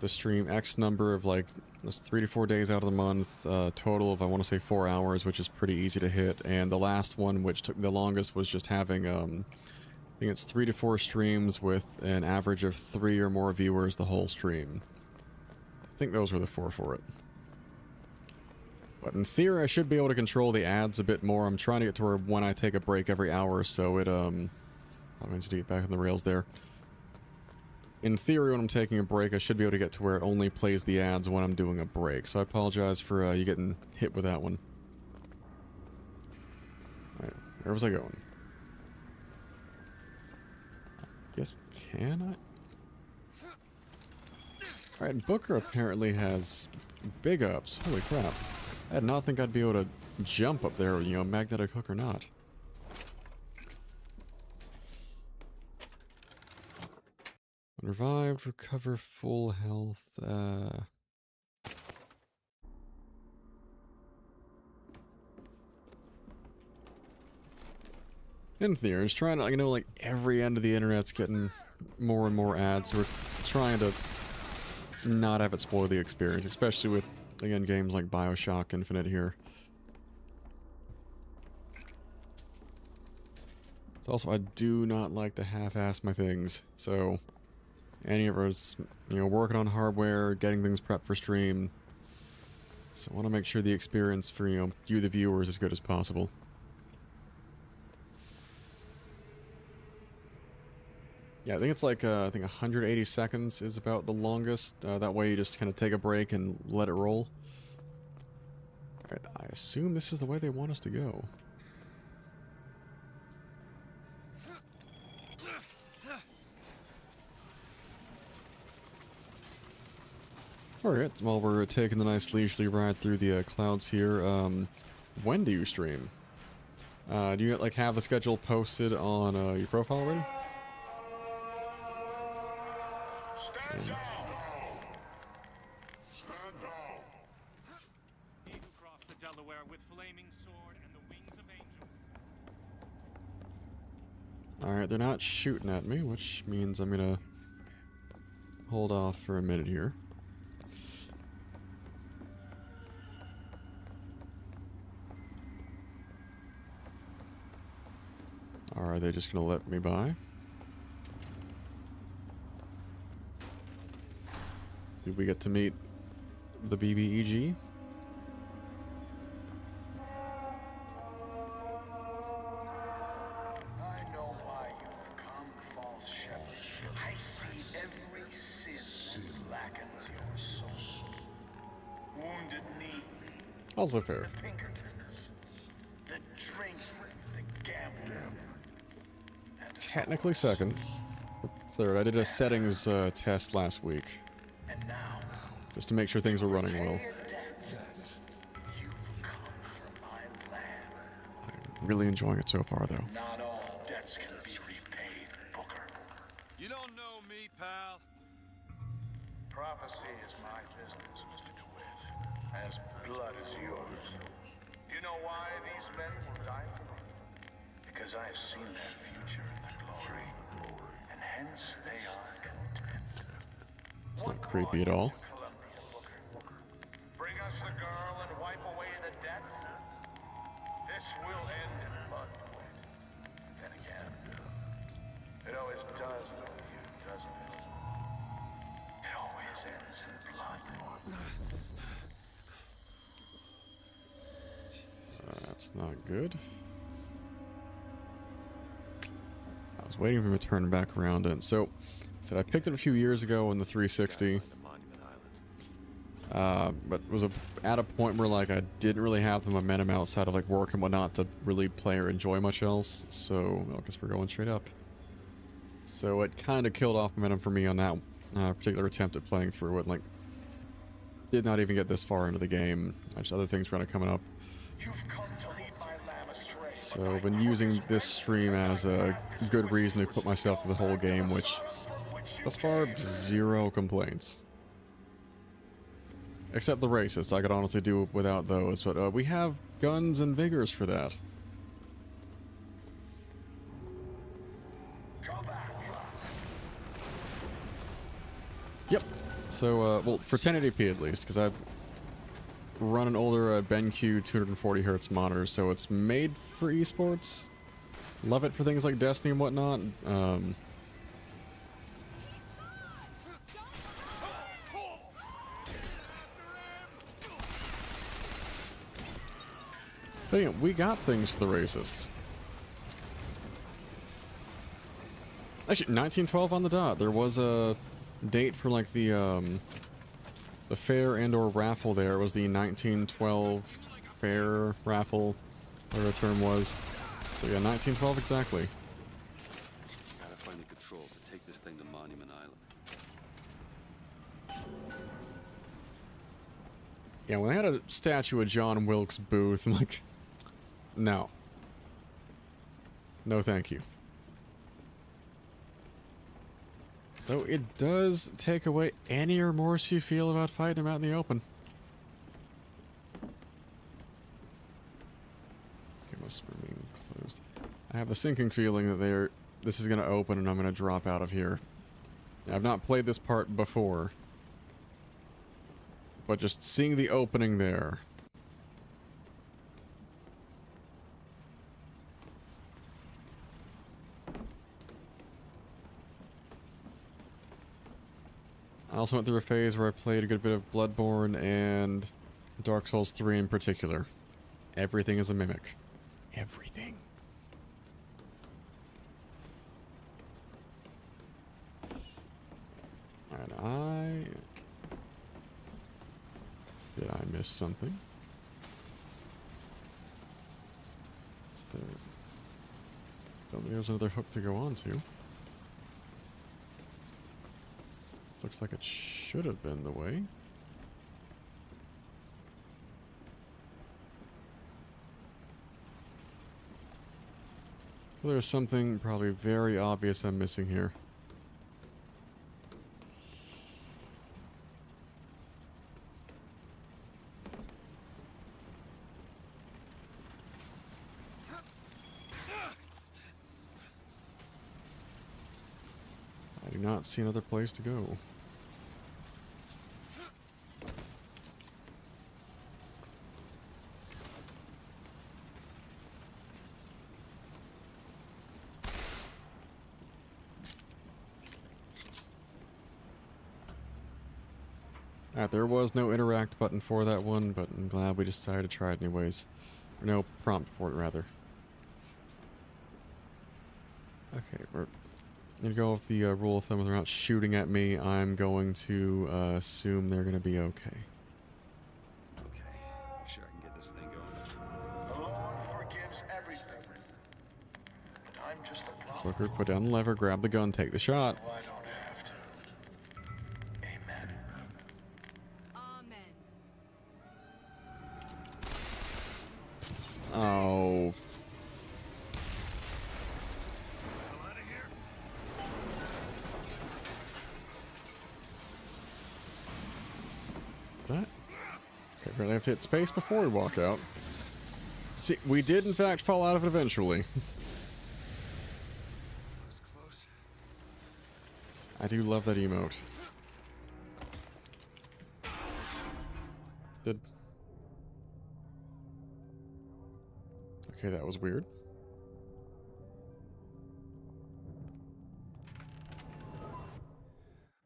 Speaker 1: to stream X number of like, that's 3 to 4 days out of the month, total of I want to say 4 hours, which is pretty easy to hit. And the last one, which took the longest, was just having I think it's 3 to 4 streams with an average of 3 or more viewers the whole stream. I think those were the 4 for it. But in theory, I should be able to control the ads a bit more. I'm trying to get to where when I take a break every hour, so it I'm going to get back on the rails there. In theory, when I'm taking a break, I should be able to get to where it only plays the ads when I'm doing a break. So I apologize for you getting hit with that one. Alright, where was I going? I guess, can I? Alright, Booker apparently has big ups. Holy crap. I did not think I'd be able to jump up there, you know, magnetic hook or not. Revived, recover full health, in theory, just trying to, you know, like, every end of the internet's getting more and more ads, so we're trying to not have it spoil the experience, especially with, again, games like Bioshock Infinite here. It's also, I do not like to half-ass my things, so any of us, you know, working on hardware, getting things prepped for stream. So I want to make sure the experience for, you know, you the viewer is as good as possible. Yeah, I think it's like, I think 180 seconds is about the longest. That way you just kind of take a break and let it roll. Alright, I assume this is the way they want us to go. Alright, while we're taking the nice leisurely ride through the clouds here, when do you stream? Do you like have the schedule posted on your profile already?
Speaker 7: Stand down! Stand down!
Speaker 19: He who crossed the Delaware with flaming sword and the wings of angels.
Speaker 1: Alright, they're not shooting at me, which means I'm gonna hold off for a minute here. Are they just gonna let me by? Did we get to meet the BBEG?
Speaker 5: I know why you've come, false shepherd. I see every sin that blackens your soul. Wounded knee,
Speaker 1: Also fair.
Speaker 5: the Pinkertons, the drink, the gambling.
Speaker 1: Technically second. Third, I did a settings test last week.
Speaker 5: And now,
Speaker 1: just to make sure things were running well. I'm really enjoying it so far, though.
Speaker 5: Not all debts can be repaid, Booker.
Speaker 11: You don't know me, pal.
Speaker 5: Prophecy is my business, Mr. DeWitt. As blood is yours. Do you know why these men will die for me? Because I have seen their future in the glory, and hence they are content.
Speaker 1: It's not creepy at all.
Speaker 5: Bring us the girl and wipe away the debt. This will end in blood, DeWitt. Then again, it always does with you, doesn't it? It always ends in blood.
Speaker 1: That's not good. I was waiting for him to turn back around, and so I picked it a few years ago on the 360. But was at a point where like I didn't really have the momentum outside of like work and whatnot to really play or enjoy much else. So I guess we're going straight up. So it kind of killed off momentum for me on that particular attempt at playing through it. Like, did not even get this far into the game. Just other things were kind of coming up. So I've been using this stream as a good reason to put myself through the whole game, which thus far, 0 complaints. Except the racists. I could honestly do without those, but we have guns and vigors for that. Yep. So, well, for 1080p at least, because I've run an older BenQ 240Hz monitor, so it's made for esports. Love it for things like Destiny and whatnot. But yeah, we got things for the racists. Actually, 1912 on the dot. There was a date for like the fair and/or raffle. There it was the 1912 fair raffle, whatever the term was. So yeah, 1912 exactly.
Speaker 3: Gotta find the control to take this thing to Monument Island.
Speaker 1: Yeah, when they had a statue of John Wilkes Booth, I'm like, no. No thank you. Though it does take away any remorse you feel about fighting them out in the open. It must remain closed. I have a sinking feeling that this is going to open and I'm going to drop out of here. I've not played this part before. But just seeing the opening there. I also went through a phase where I played a good bit of Bloodborne and Dark Souls 3 in particular. Everything is a mimic. Everything. And did I miss something? Is there... Don't think there's another hook to go on to. This looks like it should have been the way. Well, there's something probably very obvious I'm missing here. I do not see another place to go. There was no interact button for that one, but I'm glad we decided to try it anyways. Or no prompt for it, rather. Okay, we're gonna go with the rule of thumb. If they're not shooting at me, I'm going to assume they're gonna be okay.
Speaker 3: Okay, I'm sure I can get this thing going.
Speaker 7: The Lord forgives everything. And I'm just a prophet.
Speaker 1: Booker, put down the lever, grab the gun, take the shot.
Speaker 7: So I don't have to. Amen.
Speaker 1: Oh. What? Okay, apparently I have to hit space before we walk out. See, we did in fact fall out of it eventually. I do love that emote. Okay, that was weird.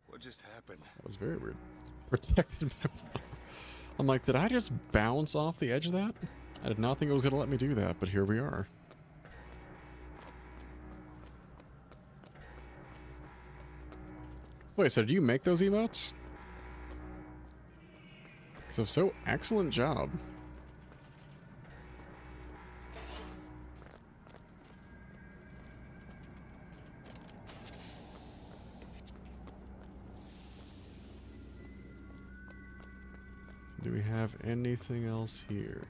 Speaker 3: What just happened?
Speaker 1: That was very weird. Protected by... I'm like, did I just bounce off the edge of that? I did not think it was going to let me do that, but here we are. Wait, so did you make those emotes? Because if so, excellent job. Do we have anything else here?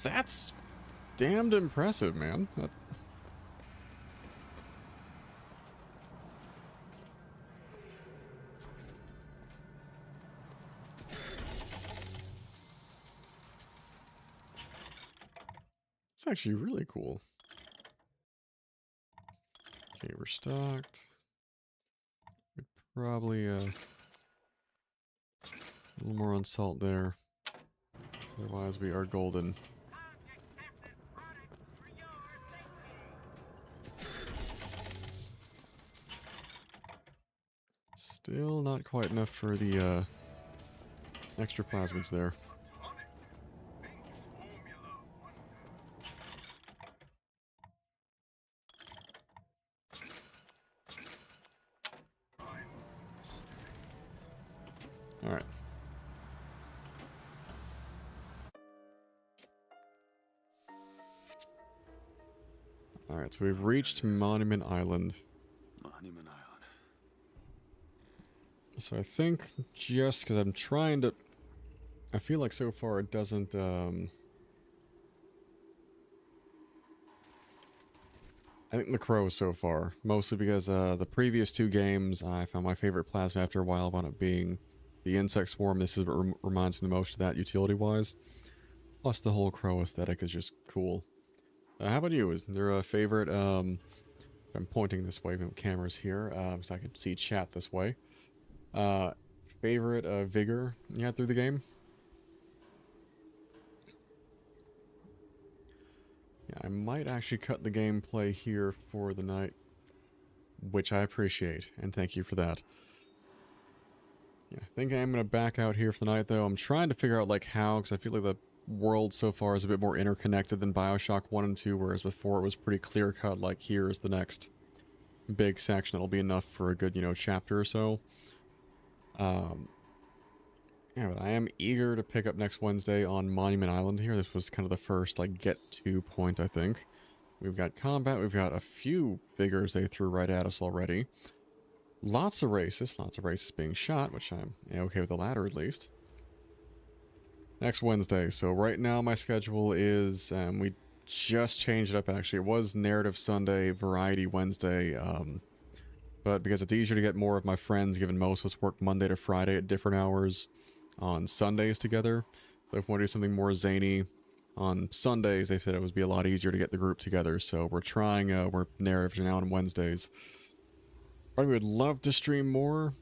Speaker 1: That's damned impressive, man. It's actually really cool. Okay, we're stocked. We'd probably a little more on salt there. Otherwise, we are golden. Still not quite enough for the extra plasmids there. Alright. Alright, so we've reached Monument Island.
Speaker 3: Monument Island.
Speaker 1: So I think just because I'm trying to... I feel like so far it doesn't... I think the crows so far. Mostly because the previous two games, I found my favorite plasma after a while wound up being the insect swarm. This is what reminds me the most of that utility-wise. Plus the whole crow aesthetic is just cool. How about you? Is there a favorite... I'm pointing this way, cameras here, so I can see chat this way. Favorite vigor you had through the game? Yeah, I might actually cut the gameplay here for the night, which I appreciate, and thank you for that. Yeah, I think I'm going to back out here for the night, though. I'm trying to figure out, like, how, because I feel like the world so far is a bit more interconnected than Bioshock 1 and 2, whereas before it was pretty clear-cut, like, here's the next big section that'll be enough for a good, chapter or so. Yeah, but I am eager to pick up next Wednesday on Monument Island here. This was kind of the first, like, get-to point, I think. We've got combat, we've got a few figures they threw right at us already. Lots of races being shot, which I'm okay with the latter at least. Next Wednesday, so right now my schedule is, we just changed it up actually. It was Narrative Sunday, Variety Wednesday, but because it's easier to get more of my friends, given most of us work Monday to Friday at different hours on Sundays together. So if we want to do something more zany on Sundays, they said it would be a lot easier to get the group together. So we're trying, we're narrative now on Wednesdays. I would love to stream more,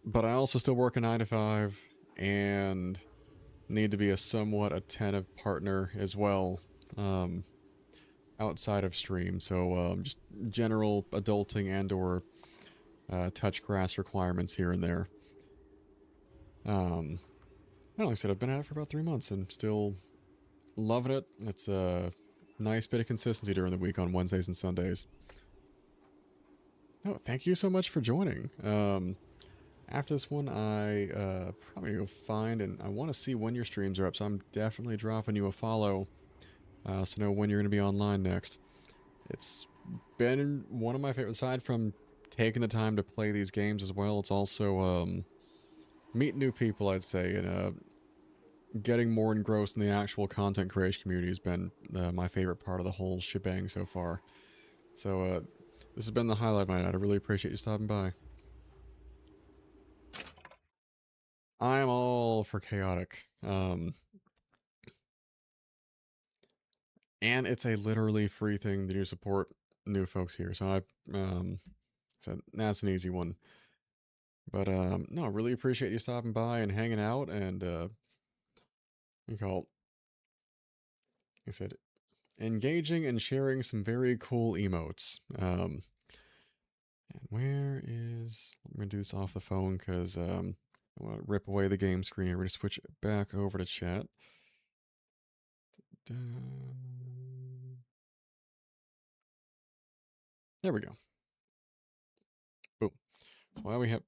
Speaker 1: but I also still work a 9 to 5 and need to be a somewhat attentive partner as well, outside of stream. So just general adulting and or touch grass requirements here and there. Like I said, I've been at it for about 3 months and still loving it. It's a nice bit of consistency during the week on Wednesdays and Sundays. No, thank you so much for joining. After this one, I probably go find, and I want to see when your streams are up, so I'm definitely dropping you a follow, so know when you're going to be online next. It's been one of my favorites, aside from taking the time to play these games as well, it's also meet new people, I'd say, and getting more engrossed in the actual content creation community has been my favorite part of the whole shebang so far. So this has been the highlight of my night. I really appreciate you stopping by. I'm all for chaotic. And it's a literally free thing to do support new folks here. So so that's an easy one. But no, I really appreciate you stopping by and hanging out and like I said, engaging and sharing some very cool emotes. And where is... I'm going to do this off the phone because I want to rip away the game screen here. We're going to switch it back over to chat. There we go. Boom. That's why we have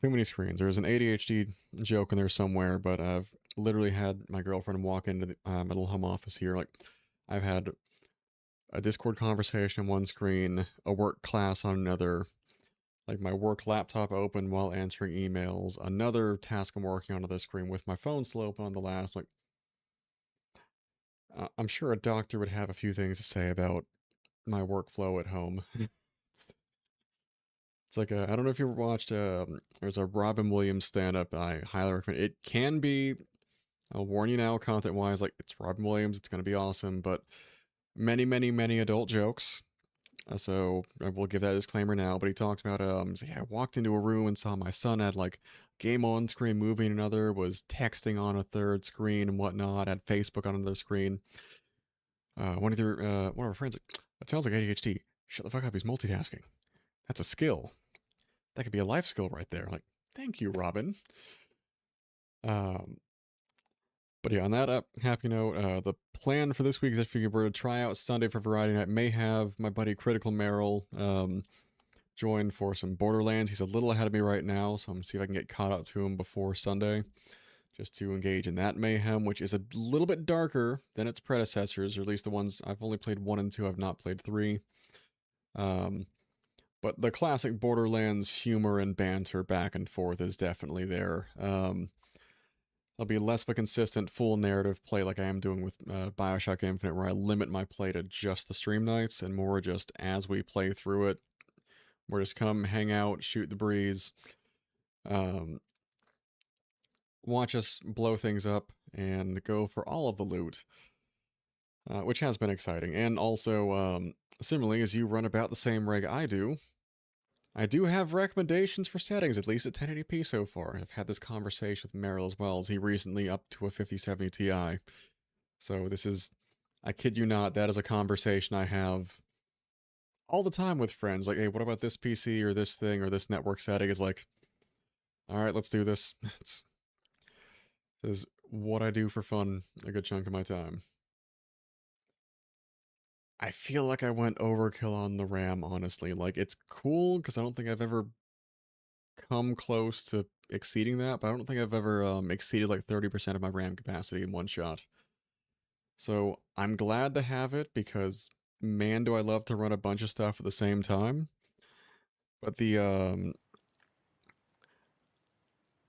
Speaker 1: too many screens. There's an ADHD joke in there somewhere, but I've literally had my girlfriend walk into my little home office here. Like, I've had a Discord conversation on one screen, a work class on another, like my work laptop open while answering emails, another task I'm working on the screen with my phone still open on the last. Like, I'm sure a doctor would have a few things to say about my workflow at home. It's like I don't know if you ever watched, there's a Robin Williams stand-up I highly recommend. It can be I'll warn you now, content-wise, like, it's Robin Williams, it's gonna be awesome, but many, many, many adult jokes. So I will give that disclaimer now, but he talks about, he's like, I walked into a room and saw my son had, like, game on screen, movie on another, was texting on a third screen and whatnot, had Facebook on another screen. One of our friends, like, that sounds like ADHD. Shut the fuck up, he's multitasking. That's a skill. That could be a life skill right there. Like, thank you, Robin. But yeah, on that happy note, the plan for this week is if we were to try out Sunday for Variety Night, may have my buddy Critical Merrill join for some Borderlands. He's a little ahead of me right now, so I'm going to see if I can get caught up to him before Sunday, just to engage in that mayhem, which is a little bit darker than its predecessors, or at least the ones I've only played 1 and 2, I've not played 3. But the classic Borderlands humor and banter back and forth is definitely there. I'll be less of a consistent full narrative play like I am doing with Bioshock Infinite, where I limit my play to just the stream nights, and more just as we play through it. We're just come, hang out, shoot the breeze, watch us blow things up, and go for all of the loot, which has been exciting. And also, similarly, as you run about the same rig I do have recommendations for settings, at least at 1080p so far. I've had this conversation with Merrill as well, as he recently upped to a 5070 Ti. So this is, I kid you not, that is a conversation I have all the time with friends. Like, hey, what about this PC or this thing or this network setting? Is like, all right, let's do this. This is what I do for fun a good chunk of my time. I feel like I went overkill on the RAM, honestly. Like, it's cool, because I don't think I've ever come close to exceeding that, but I don't think I've ever exceeded like 30% of my RAM capacity in one shot. So, I'm glad to have it, because, man, do I love to run a bunch of stuff at the same time. But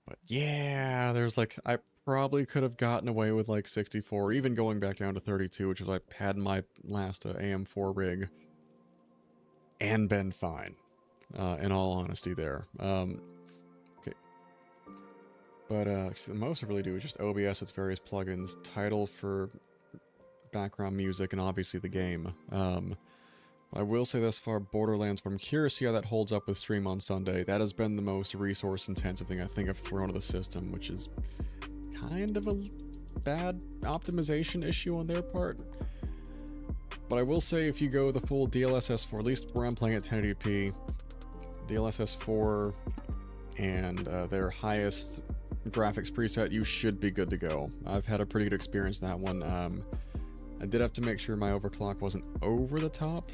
Speaker 1: but yeah, there's like, I probably could have gotten away with like 64, even going back down to 32, which was I had my last AM4 rig, and been fine, in all honesty there. Okay. But the most I really do is just OBS, its various plugins, Tidal for background music, and obviously the game. I will say thus far, Borderlands, but I'm curious to see how that holds up with stream on Sunday. That has been the most resource-intensive thing I think I've thrown at the system, which is kind of a bad optimization issue on their part. But I will say, if you go the full DLSS 4, at least where I'm playing at 1080p, DLSS 4 and their highest graphics preset, you should be good to go. I've had a pretty good experience in that one. I did have to make sure my overclock wasn't over the top.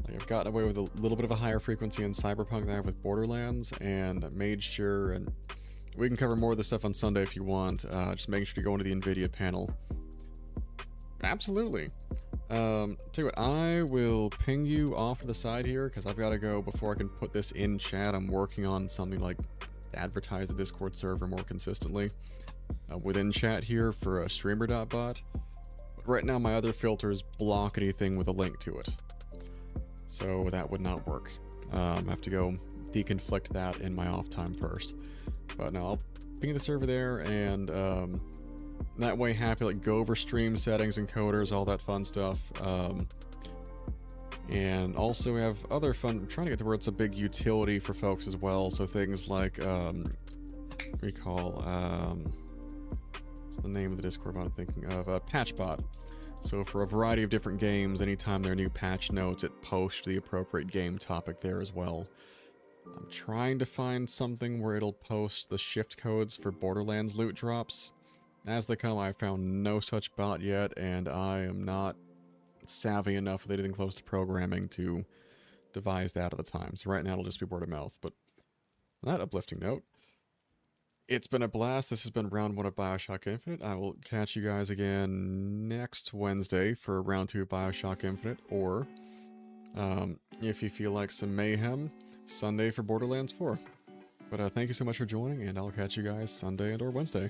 Speaker 1: Like, I've gotten away with a little bit of a higher frequency in Cyberpunk than I have with Borderlands, and made sure, and we can cover more of this stuff on Sunday if you want, just making sure to go into the NVIDIA panel. Absolutely. Tell you what, I will ping you off to the side here, because I've got to go before I can put this in chat. I'm working on something like advertise the Discord server more consistently within chat here for a streamer.bot. Right now, my other filters block anything with a link to it, so that would not work. I have to go deconflict that in my off time first. But no, I'll ping the server there, and that way happy, like, go over stream settings, encoders, all that fun stuff. And also we have other fun, I'm trying to get to where it's a big utility for folks as well, so things like, what's the name of the Discord bot I'm thinking of? Patchbot. So for a variety of different games, anytime there are new patch notes, it posts the appropriate game topic there as well. I'm trying to find something where it'll post the shift codes for Borderlands loot drops. As they come, I've found no such bot yet, and I am not savvy enough with anything close to programming to devise that at the time. So right now it'll just be word of mouth. But on that uplifting note, it's been a blast. This has been round 1 of Bioshock Infinite. I will catch you guys again next Wednesday for round 2 of Bioshock Infinite, or if you feel like some mayhem, Sunday for Borderlands 4. But thank you so much for joining, and I'll catch you guys Sunday and or Wednesday.